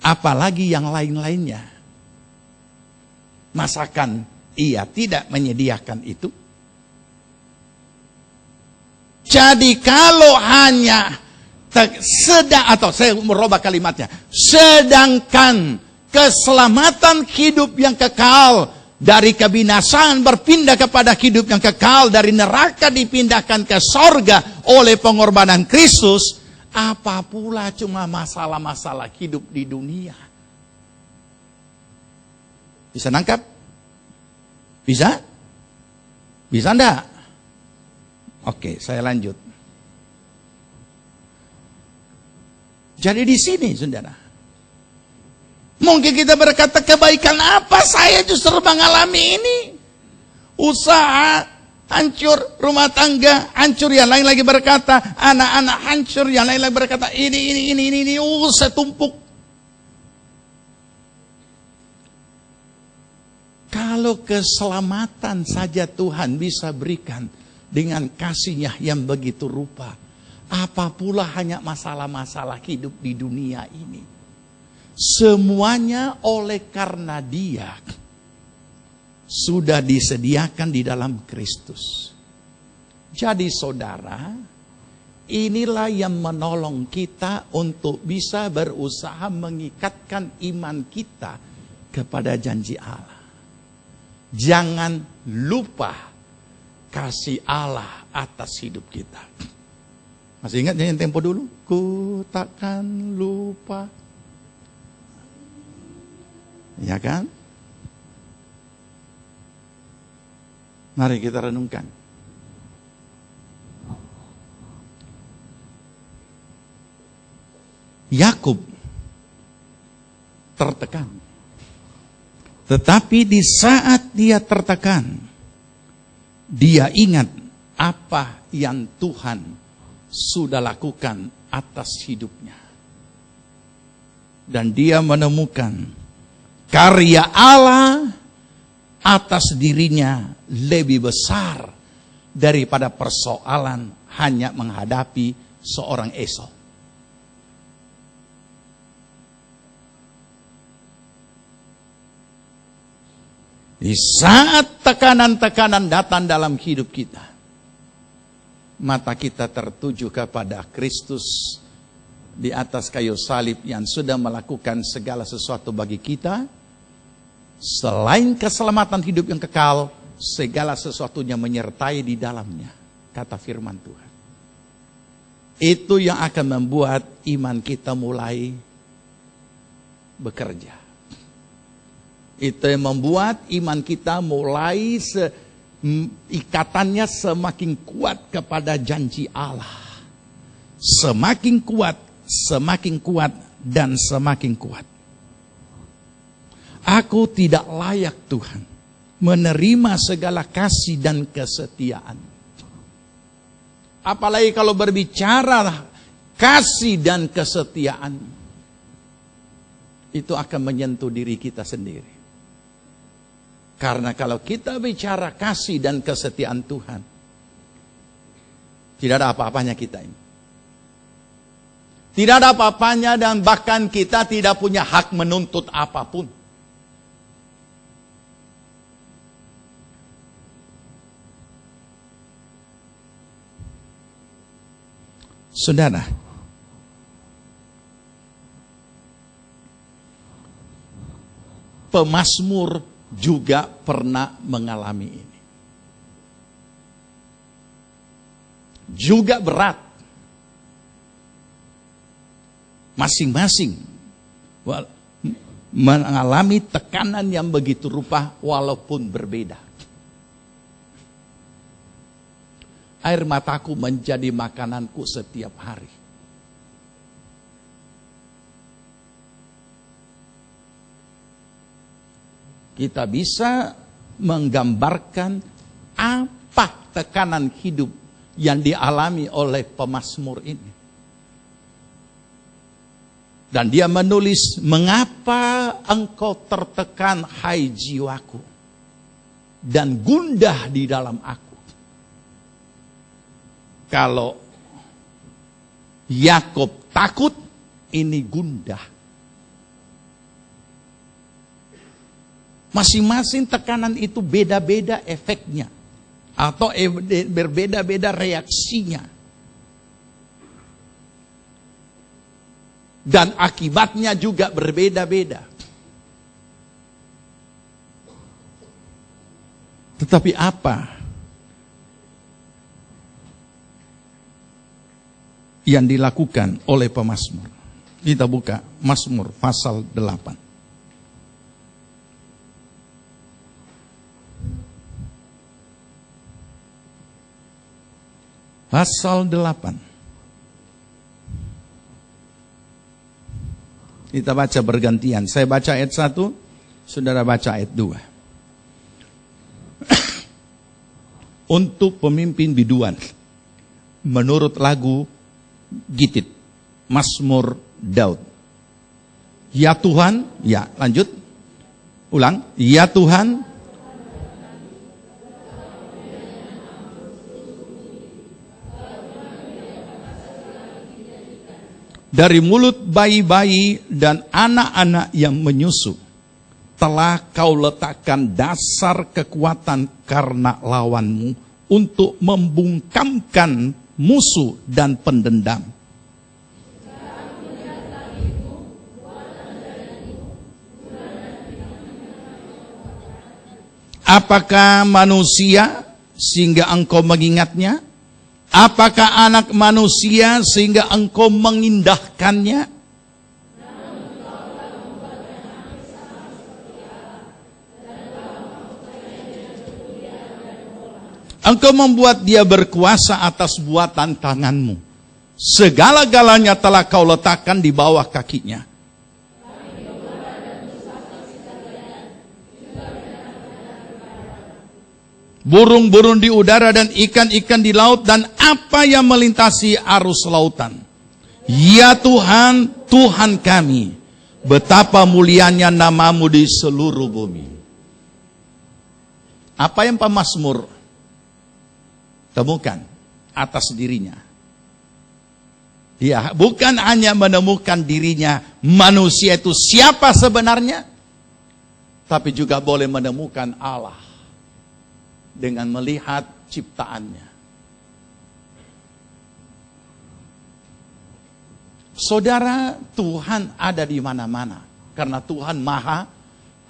apalagi yang lain-lainnya. Masakan Ia tidak menyediakan itu? Jadi kalau hanya atau saya merubah kalimatnya, sedangkan keselamatan hidup yang kekal dari kebinasaan berpindah kepada hidup yang kekal, dari neraka dipindahkan ke sorga oleh pengorbanan Kristus, apa pula cuma masalah-masalah hidup di dunia. Bisa nangkap? Bisa? Bisa enggak? Oke, saya lanjut. Jadi di sini, saudara, mungkin kita berkata, kebaikan apa saya justru mengalami ini? Usaha hancur, rumah tangga hancur, yang lain lagi berkata anak-anak hancur, yang lain lagi berkata ini, setumpuk. Kalau keselamatan saja Tuhan bisa berikan dengan kasih-Nya yang begitu rupa, apa pula hanya masalah-masalah hidup di dunia ini. Semuanya oleh karena Dia sudah disediakan di dalam Kristus. Jadi saudara, inilah yang menolong kita untuk bisa berusaha mengikatkan iman kita kepada janji Allah. Jangan lupa kasih Allah atas hidup kita. Masih ingat yang tempo dulu? Ku takkan lupa. Ya kan? Mari kita renungkan. Yakub tertekan. Tetapi di saat dia tertekan, dia ingat apa yang Tuhan sudah lakukan atas hidupnya. Dan dia menemukan karya Allah atas dirinya lebih besar daripada persoalan hanya menghadapi seorang Esau. Di saat tekanan-tekanan datang dalam hidup kita, mata kita tertuju kepada Kristus di atas kayu salib yang sudah melakukan segala sesuatu bagi kita. Selain keselamatan hidup yang kekal, segala sesuatunya menyertai di dalamnya, kata firman Tuhan. Itu yang akan membuat iman kita mulai bekerja. Itu yang membuat iman kita mulai ikatannya semakin kuat kepada janji Allah. Semakin kuat, dan semakin kuat. Aku tidak layak Tuhan menerima segala kasih dan kesetiaan. Apalagi kalau berbicara kasih dan kesetiaan, itu akan menyentuh diri kita sendiri. Karena kalau kita bicara kasih dan kesetiaan Tuhan, tidak ada apa-apanya kita ini. Tidak ada apa-apanya, dan bahkan kita tidak punya hak menuntut apapun. Saudara, pemazmur juga pernah mengalami ini. Juga berat. Masing-masing mengalami tekanan yang begitu rupa walaupun berbeda. Air mataku menjadi makananku setiap hari. Kita bisa menggambarkan apa tekanan hidup yang dialami oleh pemazmur ini. Dan dia menulis, mengapa engkau tertekan hai jiwaku, dan gundah di dalam aku. Kalau Yakub takut, ini gundah. Masing-masing tekanan itu beda-beda efeknya, atau berbeda-beda reaksinya. Dan akibatnya juga berbeda-beda. Tetapi apa yang dilakukan oleh pemazmur? Kita buka Mazmur pasal 8. Pasal 8. Kita baca bergantian. Saya baca ayat 1, saudara baca ayat 2. Untuk pemimpin biduan, menurut lagu Gitit, Mazmur Daud. Ya Tuhan, ya lanjut, ulang. Ya Tuhan, dari mulut bayi-bayi dan anak-anak yang menyusu, telah kau letakkan dasar kekuatan karena lawanmu untuk membungkamkan musuh dan pendendam. Apakah manusia sehingga engkau mengingatnya? Apakah anak manusia sehingga engkau mengindahkannya? Engkau membuat dia berkuasa atas buatan tanganmu. Segala-galanya telah kau letakkan di bawah kakinya. Burung-burung di udara dan ikan-ikan di laut dan apa yang melintasi arus lautan. Ya Tuhan, Tuhan kami, betapa mulianya namamu di seluruh bumi. Apa yang pemazmur temukan atas dirinya? Dia bukan hanya menemukan dirinya manusia itu siapa sebenarnya, tapi juga boleh menemukan Allah dengan melihat ciptaannya. Saudara, Tuhan ada di mana-mana karena Tuhan Maha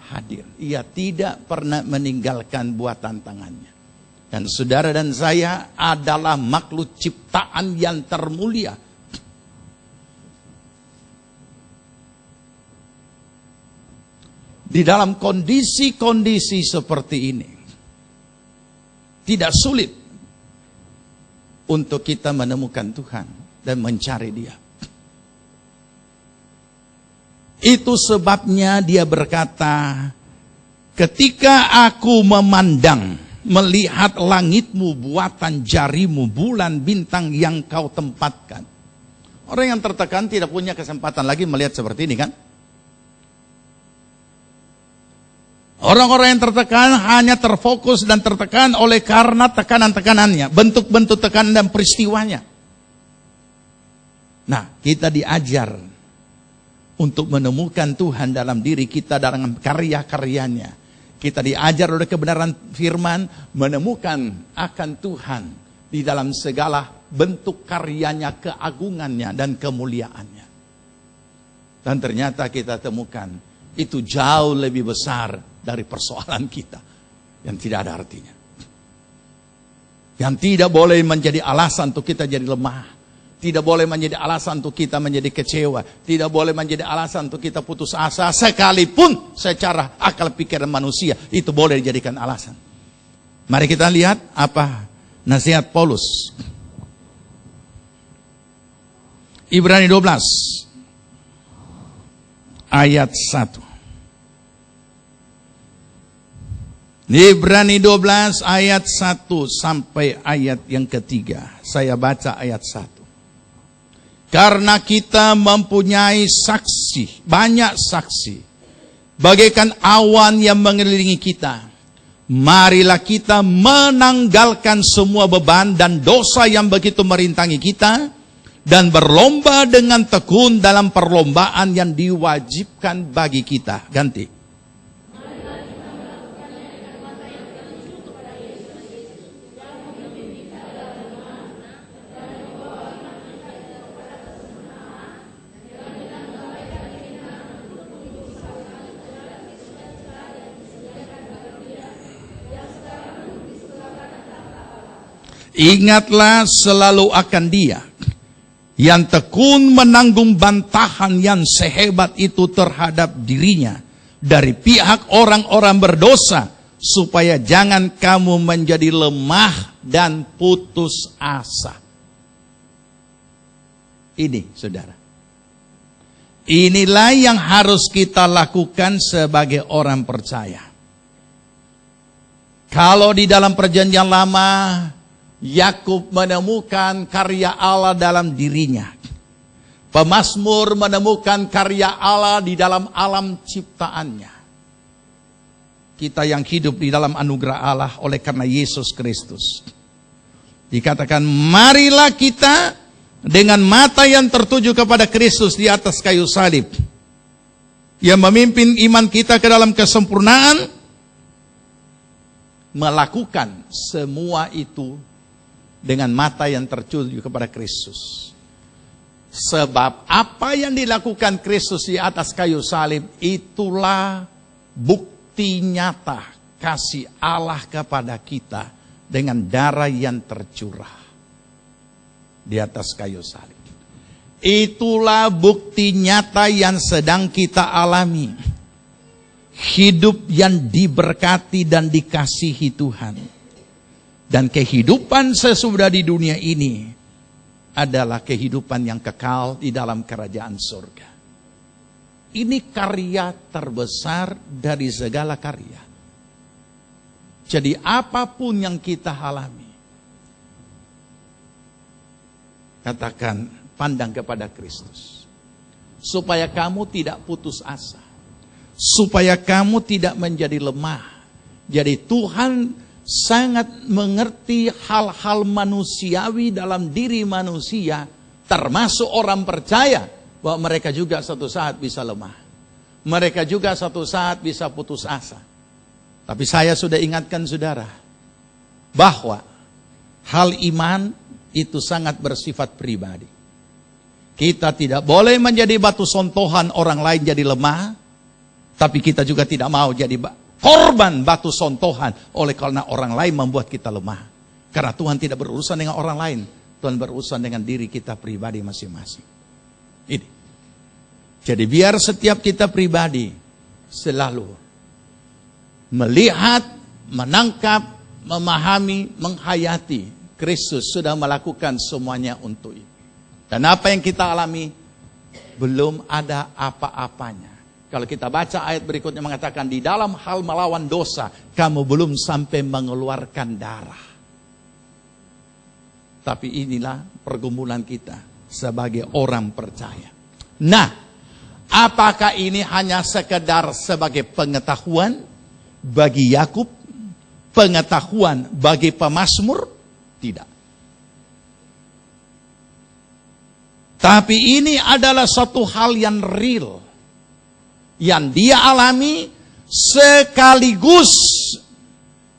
hadir. Ia tidak pernah meninggalkan buatan tangannya. Dan saudara dan saya adalah makhluk ciptaan yang termulia. Di dalam kondisi-kondisi seperti ini, tidak sulit untuk kita menemukan Tuhan dan mencari Dia. Itu sebabnya Dia berkata, ketika aku memandang, melihat langitmu, buatan jarimu, bulan, bintang yang kau tempatkan. Orang yang tertekan tidak punya kesempatan lagi melihat seperti ini kan? Orang-orang yang tertekan hanya terfokus dan tertekan oleh karena tekanan-tekanannya, bentuk-bentuk tekanan dan peristiwanya. Nah, kita diajar untuk menemukan Tuhan dalam diri kita dalam karya-karyanya. Kita diajar oleh kebenaran firman menemukan akan Tuhan di dalam segala bentuk karyanya, keagungannya dan kemuliaannya. Dan ternyata kita temukan itu jauh lebih besar dari persoalan kita yang tidak ada artinya. Yang tidak boleh menjadi alasan untuk kita jadi lemah. Tidak boleh menjadi alasan untuk kita menjadi kecewa. Tidak boleh menjadi alasan untuk kita putus asa. Sekalipun secara akal pikiran manusia itu boleh dijadikan alasan. Mari kita lihat apa nasihat Paulus. Ibrani 12 ayat 1. Ibrani 12 ayat 1 sampai ayat yang ketiga. Saya baca ayat 1. Karena kita mempunyai saksi, banyak saksi, bagaikan awan yang mengelilingi kita. Marilah kita menanggalkan semua beban dan dosa yang begitu merintangi kita, dan berlomba dengan tekun dalam perlombaan yang diwajibkan bagi kita. Ganti. Ingatlah selalu akan Dia yang tekun menanggung bantahan yang sehebat itu terhadap dirinya dari pihak orang-orang berdosa, supaya jangan kamu menjadi lemah dan putus asa. Ini, saudara, inilah yang harus kita lakukan sebagai orang percaya. Kalau di dalam perjanjian lama, Yakub menemukan karya Allah dalam dirinya. Pemazmur menemukan karya Allah di dalam alam ciptaannya. Kita yang hidup di dalam anugerah Allah oleh karena Yesus Kristus. Dikatakan, marilah kita dengan mata yang tertuju kepada Kristus di atas kayu salib, yang memimpin iman kita ke dalam kesempurnaan, melakukan semua itu dengan mata yang tertuju kepada Kristus. Sebab apa yang dilakukan Kristus di atas kayu salib, itulah bukti nyata kasih Allah kepada kita dengan darah yang tercurah di atas kayu salib. Itulah bukti nyata yang sedang kita alami. Hidup yang diberkati dan dikasihi Tuhan. Dan kehidupan sesudah di dunia ini adalah kehidupan yang kekal di dalam kerajaan surga. Ini karya terbesar dari segala karya. Jadi apapun yang kita alami, katakan, pandang kepada Kristus. Supaya kamu tidak putus asa. Supaya kamu tidak menjadi lemah. Jadi Tuhan sangat mengerti hal-hal manusiawi dalam diri manusia, termasuk orang percaya, bahwa mereka juga suatu saat bisa lemah. Mereka juga suatu saat bisa putus asa. Tapi saya sudah ingatkan saudara, bahwa hal iman itu sangat bersifat pribadi. Kita tidak boleh menjadi batu sontohan orang lain jadi lemah, tapi kita juga tidak mau jadi korban batu sontohan oleh karena orang lain membuat kita lemah. Karena Tuhan tidak berurusan dengan orang lain, Tuhan berurusan dengan diri kita pribadi masing-masing. Ini. Jadi biar setiap kita pribadi selalu melihat, menangkap, memahami, menghayati Kristus sudah melakukan semuanya untuk itu. Dan apa yang kita alami belum ada apa-apanya. Kalau kita baca ayat berikutnya mengatakan, di dalam hal melawan dosa kamu belum sampai mengeluarkan darah. Tapi inilah pergumulan kita sebagai orang percaya. Nah, apakah ini hanya sekedar sebagai pengetahuan bagi Yakub, pengetahuan bagi pemazmur? Tidak. Tapi ini adalah satu hal yang real, yang dia alami, sekaligus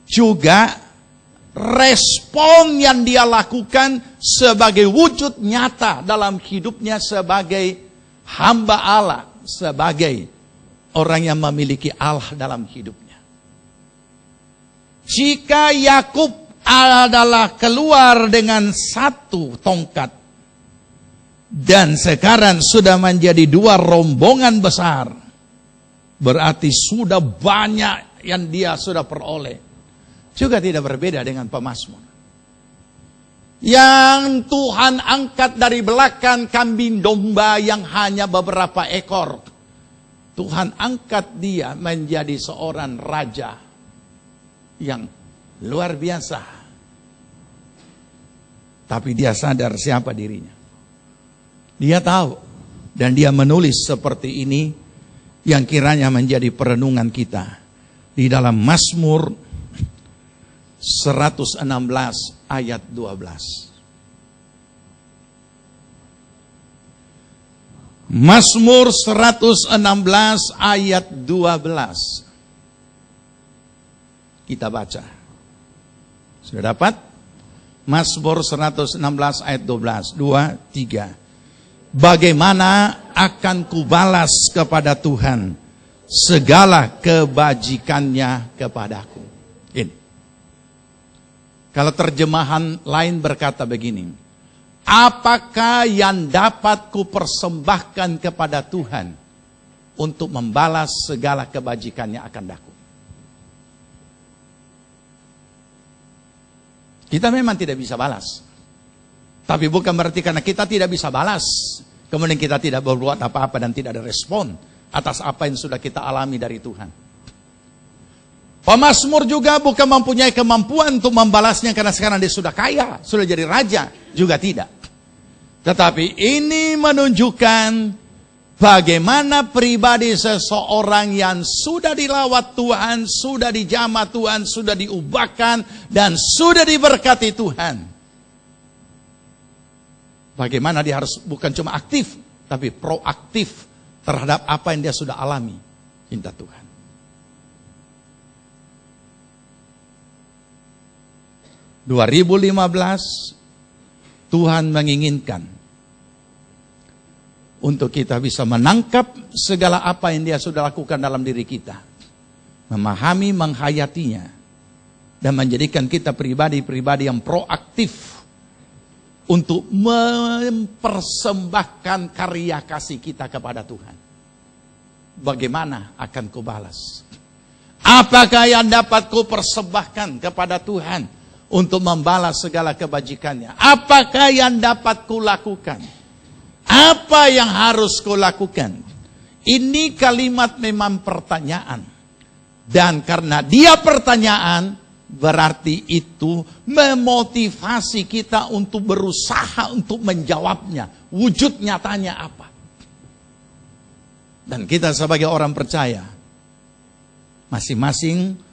juga respon yang dia lakukan sebagai wujud nyata dalam hidupnya sebagai hamba Allah, sebagai orang yang memiliki Allah dalam hidupnya. Jika Yakub adalah keluar dengan satu tongkat, dan sekarang sudah menjadi dua rombongan besar, berarti sudah banyak yang dia sudah peroleh. Juga tidak berbeda dengan pemazmur, yang Tuhan angkat dari belakang kambing domba yang hanya beberapa ekor. Tuhan angkat dia menjadi seorang raja yang luar biasa. Tapi dia sadar siapa dirinya. Dia tahu. Dan dia menulis seperti ini, yang kiranya menjadi perenungan kita di dalam Mazmur 116 ayat 12. Mazmur 116 ayat 12. Kita baca. Sudah dapat? Mazmur 116 ayat 12. 2, 3. Bagaimana akan kubalas kepada Tuhan segala kebajikannya kepadaku. Ini. Kalau terjemahan lain berkata begini, apakah yang dapat kupersembahkan kepada Tuhan untuk membalas segala kebajikannya akan daku? Kita memang tidak bisa balas. Tapi bukan berarti karena kita tidak bisa balas, kemudian kita tidak berbuat apa-apa dan tidak ada respon atas apa yang sudah kita alami dari Tuhan. Pemazmur juga bukan mempunyai kemampuan untuk membalasnya karena sekarang dia sudah kaya, sudah jadi raja, juga tidak. Tetapi ini menunjukkan bagaimana pribadi seseorang yang sudah dilawat Tuhan, sudah dijamah Tuhan, sudah diubahkan, dan sudah diberkati Tuhan. Bagaimana dia harus bukan cuma aktif, tapi proaktif terhadap apa yang dia sudah alami. Cinta Tuhan. 2015, Tuhan menginginkan untuk kita bisa menangkap segala apa yang dia sudah lakukan dalam diri kita. Memahami, menghayatinya. Dan menjadikan kita pribadi-pribadi yang proaktif untuk mempersembahkan karya kasih kita kepada Tuhan. Bagaimana akan ku balas? Apakah yang dapat ku persembahkan kepada Tuhan untuk membalas segala kebajikannya? Apakah yang dapat kulakukan? Apa yang harus kulakukan? Ini kalimat memang pertanyaan. Dan karena dia pertanyaan, berarti itu memotivasi kita untuk berusaha untuk menjawabnya. Wujud nyatanya apa? Dan kita sebagai orang percaya, masing-masing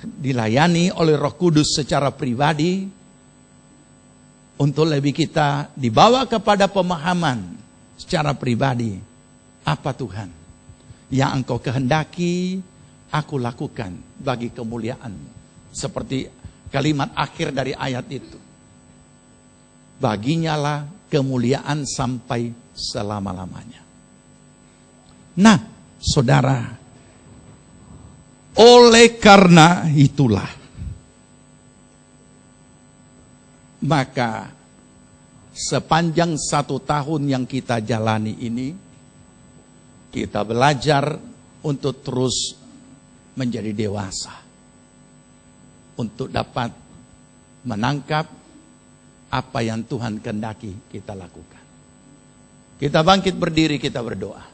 dilayani oleh Roh Kudus secara pribadi untuk lebih kita dibawa kepada pemahaman secara pribadi. Apa Tuhan yang Engkau kehendaki aku lakukan bagi kemuliaan-Mu? Seperti kalimat akhir dari ayat itu. Baginya lah kemuliaan sampai selama-lamanya. Nah, saudara, oleh karena itulah, maka sepanjang 1 tahun yang kita jalani ini, kita belajar untuk terus menjadi dewasa. Untuk dapat menangkap apa yang Tuhan kehendaki kita lakukan. Kita bangkit berdiri, kita berdoa.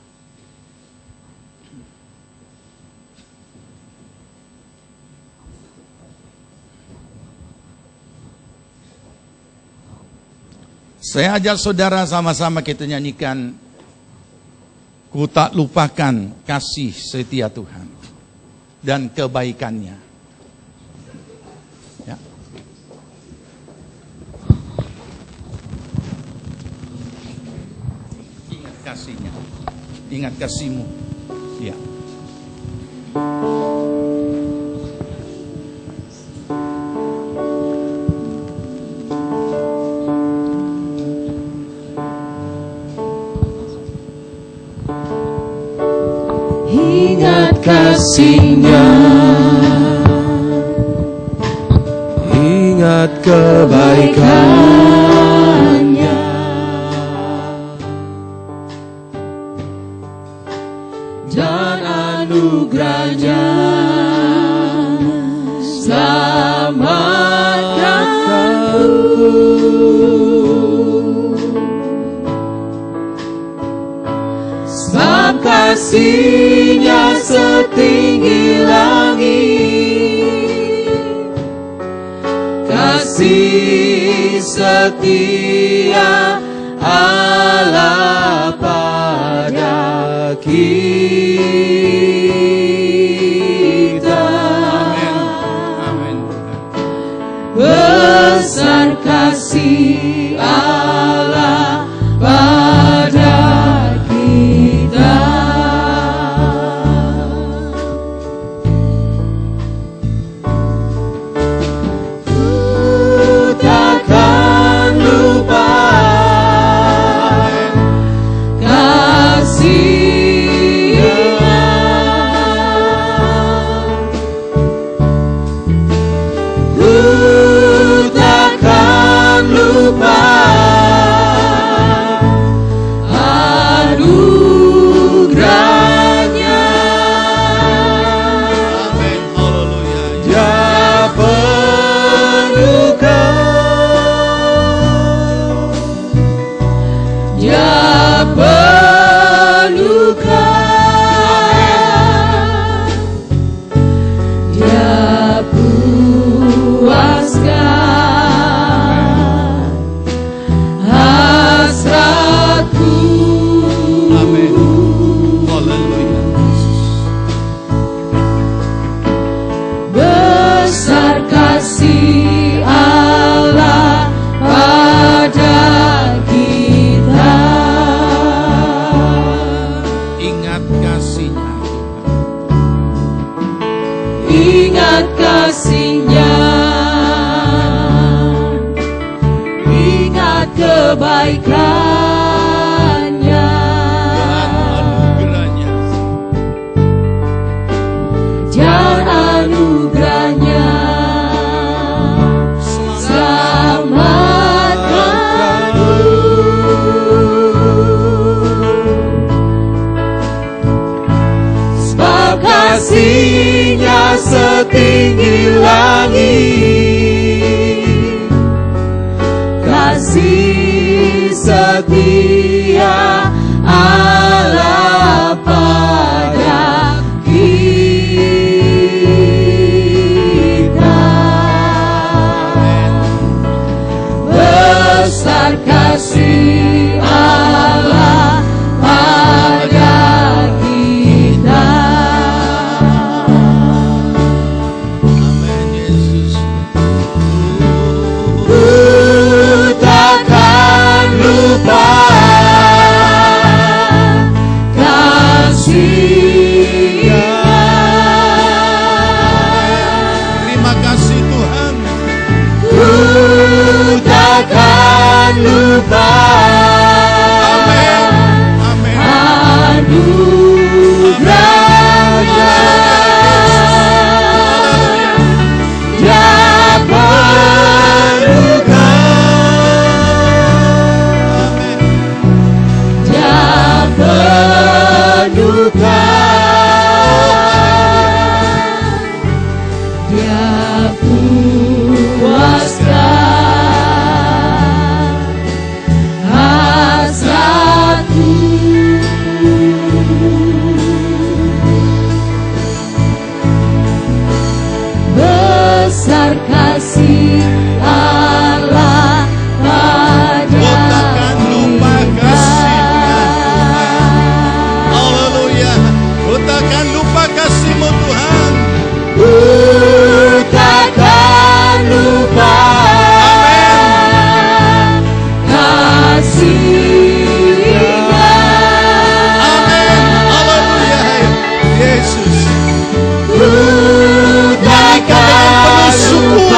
Saya ajak saudara sama-sama kita nyanyikan Ku tak lupakan kasih setia Tuhan dan kebaikannya. Ya. Ingat kasihnya, ingat kasihmu. Ya. Ingat kasih-Nya, ingat kebaikan-Nya, dan anugerah-Nya selamatkanku. Sebab kasih-Nya setinggi langit, kasih setia Allah pada kita. Amin. Besar kasih Allah pada kita. kasih-Nya, ingat kebaikan-Nya, dan anugerah-Nya. Selamatkanku, sebab kasih-Nya setinggi langit, kasih setia Allah pada kita. Besar kasih Allah pada kita. Amin Yesus. Ku takkan lupa kasih-Nya. Terima kasih Tuhan. Ku takkan lupa Amin. Amin. anugerah-Nya. Dia penuhkan, Dia penuhkan, Dia puaskan hasratku. Besar kasih Allah pada Takkan lupa kasih-Nya, Tuhan. Haleluya. Ku takkan lupa kasih-Mu Tuhan. Ku takkan lupa kasih-Nya. Amin. Haleluya. Yesus. Ku takkan Penuh syukur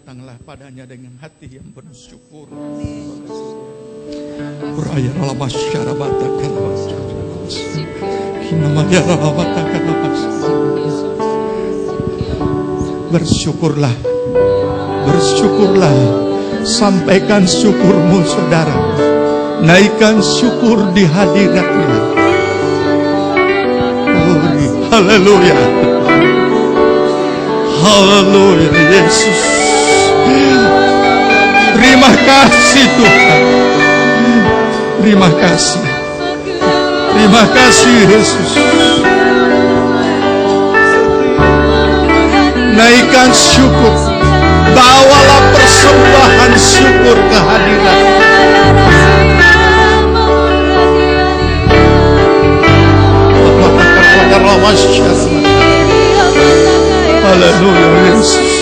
datanglah padanya dengan hati yang bersyukur. Raya Alamasyara Batakan Namanya Batakan. Bersyukurlah, bersyukurlah, sampaikan syukurmu saudara, naikkan syukur di hadiratnya. Haleluya, haleluya Yesus. Terima kasih Tuhan, terima kasih, terima kasih Yesus. Naikkan syukur, bawalah persembahan syukur ke hadirat. Haleluya Yesus.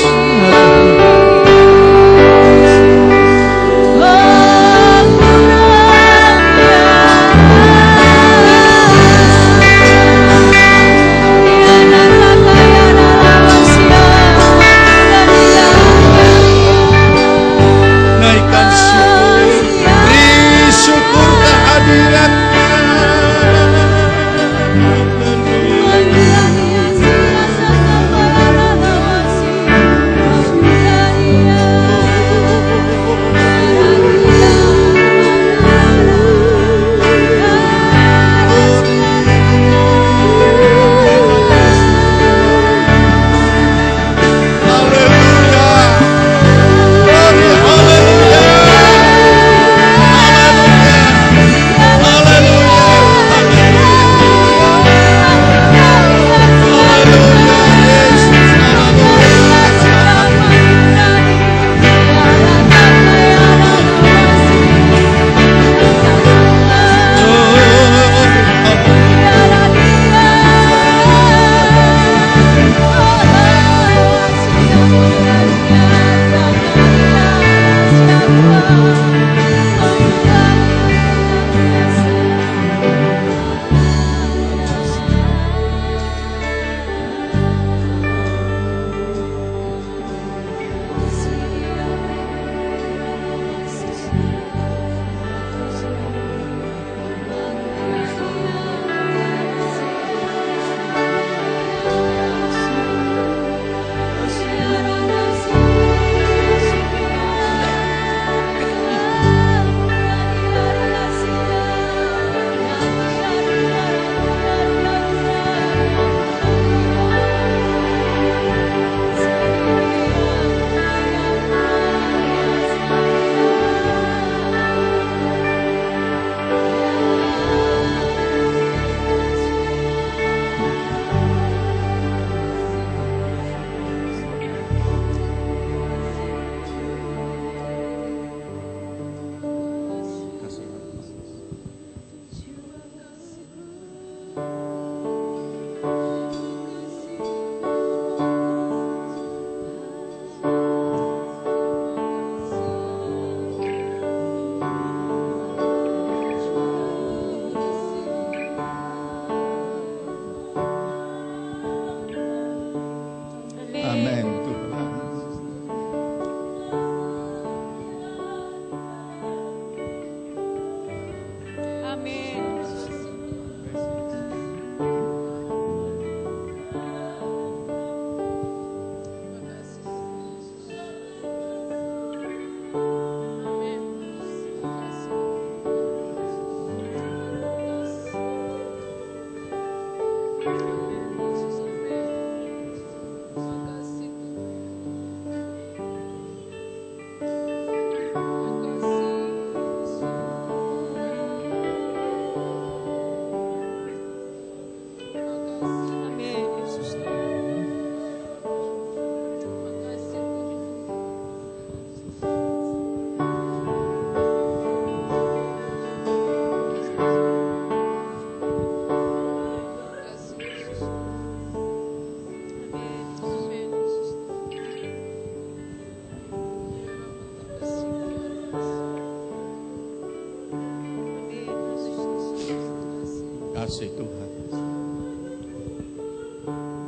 Makasih Tuhan.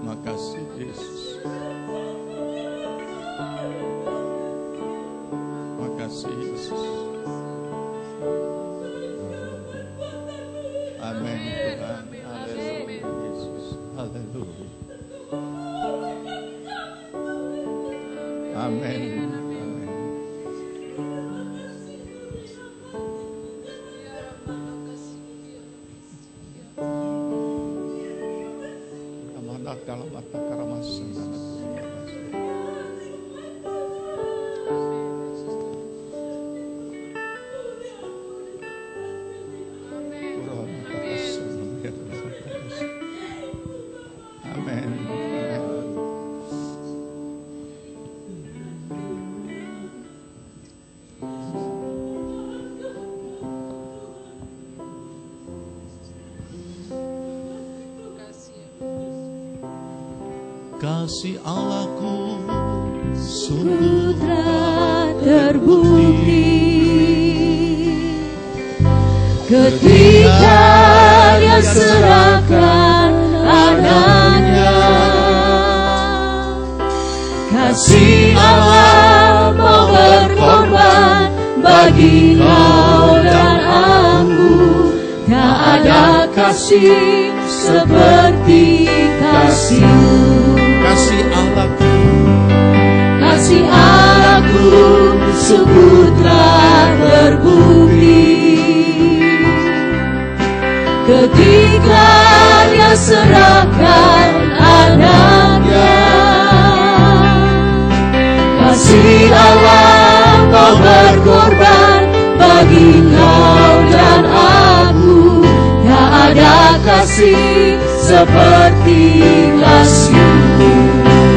Makasih Yesus. Amin. Kasih Allahku sungguh telah terbukti ketika Dia serahkan anaknya. Kasih Allah mau berkorban bagi kau dan aku. Tak ada kasih seperti kasih-Mu. kasih Allahku, kasih Allahku sungguh telah terbukti ketika Dia serahkan anaknya. Kasih Allah mau berkorban bagi kau dan aku. Tak ada kasih seperti kasih-Mu.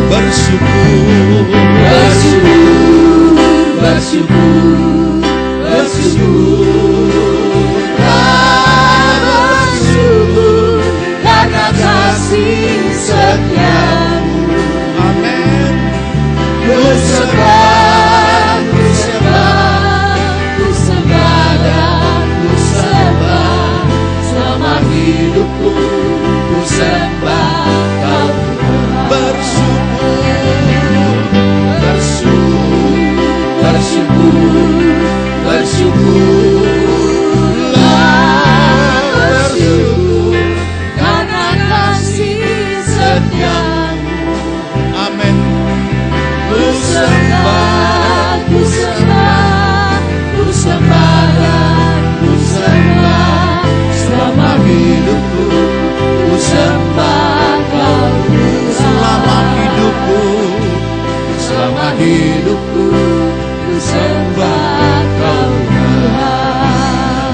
bersyukur, Bersyukur, bersyukur, bersyukurlah, bersyukur karena kasih setia-Mu. amin. Ku sembah, ku sembah, ku sembah dan ku sembah selama hidupku. Ku sembah Kau Tuhan. Bersyukur karena kasih setia-Mu. Amin. Ku sembah, ku sembah, ku sembah dan ku sembah selama hidupku. Ku sembah Kau Selama Tuhan. hidupku, Selama hidupku ku sembah Kau Tuhan.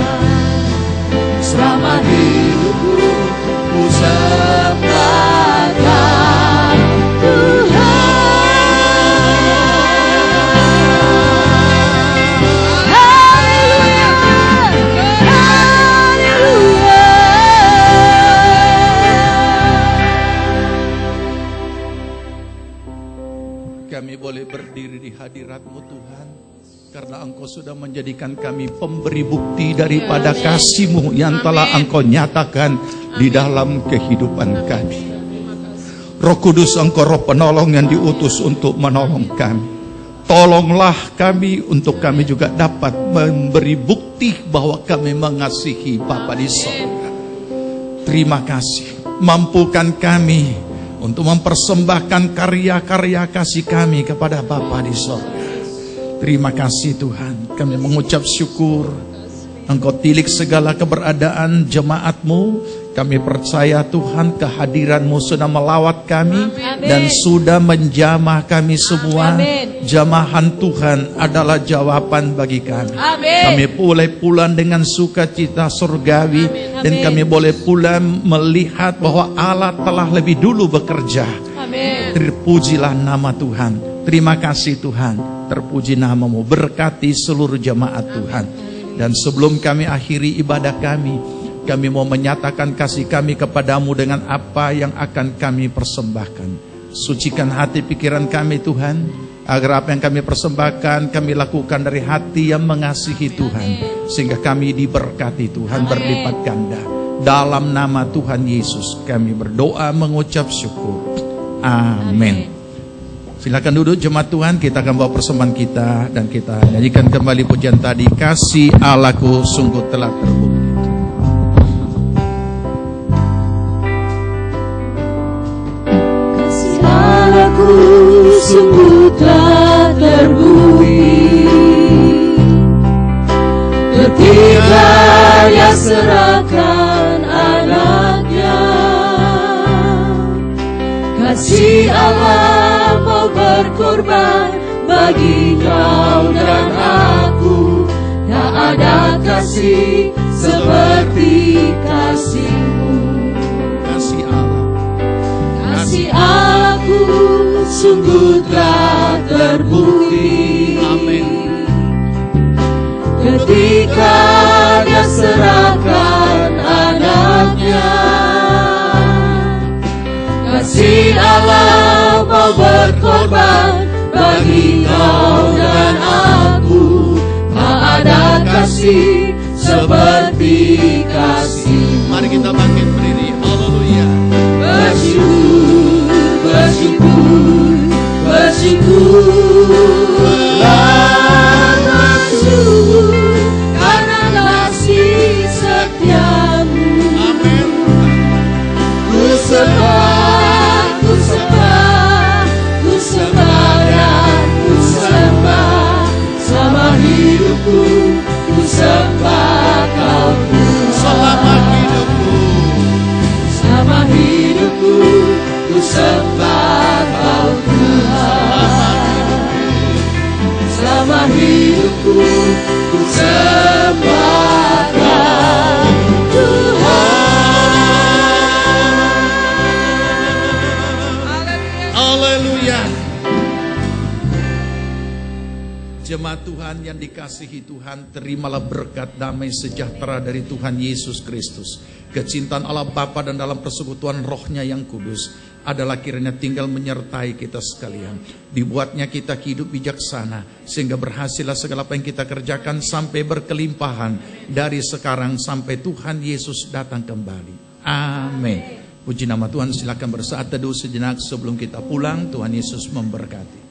Selama hidupku ku sembah Kau Tuhan. Haleluya, haleluya. kami boleh berdiri di hadirat-Mu Tuhan, karena Engkau sudah menjadikan kami pemberi bukti daripada kasih-Mu yang telah Engkau nyatakan di dalam kehidupan kami. Roh Kudus, Engkau Roh penolong yang diutus untuk menolong kami. Tolonglah kami untuk kami juga dapat memberi bukti bahwa kami mengasihi Bapa di sorga. Terima kasih, mampukan kami untuk mempersembahkan karya-karya kasih kami kepada Bapa di sorga. Terima kasih Tuhan, kami mengucap syukur. Engkau tilik segala keberadaan jemaat-Mu. Kami percaya Tuhan kehadiran-Mu sudah melawat kami. Amin. Dan sudah menjamah kami semua. Amin. Jamahan Tuhan adalah jawaban bagi kami. Amin. Kami boleh pulang dengan sukacita surgawi. Amin. Dan kami boleh pulang melihat bahwa Allah telah lebih dulu bekerja. Amin. Terpujilah nama Tuhan. Terima kasih Tuhan. Terpuji nama-Mu. Berkati seluruh jemaat Tuhan. Dan sebelum kami akhiri ibadah kami mau menyatakan kasih kami kepadamu dengan apa yang akan kami persembahkan. Sucikan hati pikiran kami Tuhan, agar apa yang kami persembahkan kami lakukan dari hati yang mengasihi Tuhan, sehingga kami diberkati Tuhan berlipat ganda. Dalam nama Tuhan Yesus kami berdoa mengucap syukur. Amin. Silakan duduk jemaat Tuhan, kita akan bawa persembahan kita dan kita nyanyikan kembali pujian tadi, kasih Allahku sungguh telah terbukti. Kasih Allahku sungguh telah terbukti ketika Dia serahkan anaknya. Kasih Allah mau berkorban bagi kau dan aku. Tak ada kasih seperti kasih-Mu. Kasih Allah, Kasih aku sungguh telah terbukti. amin. Ketika Dia serahkan anaknya. Kasih Allah mau berkorban bagi kau dan aku. Tak ada kasih seperti kasih. Mari kita bangkit berdiri, haleluya. Bersyukur, bersyukur, bersyukur, bersyukur karena kasih setiamu. Amin. Ku sembah, ku sembah, ku sembah dan ku sembah. Selama hidupku ku sembah kau Tuhan. Selama hidupku, Selama hidupku ku sembah kau Tuhan. Selama hidupku ku sembah kau Tuhan. haleluya. Jemaat Tuhan yang dikasihi Tuhan, terimalah berkat damai sejahtera dari Tuhan Yesus Kristus. Kecintaan Allah Bapa dan dalam persekutuan Roh-Nya yang kudus adalah kiranya tinggal menyertai kita sekalian. Dibuatnya kita hidup bijaksana, sehingga berhasillah segala apa yang kita kerjakan sampai berkelimpahan dari sekarang sampai Tuhan Yesus datang kembali. Amin. Puji nama Tuhan, silakan bersaat teduh sejenak sebelum kita pulang. Tuhan Yesus memberkati.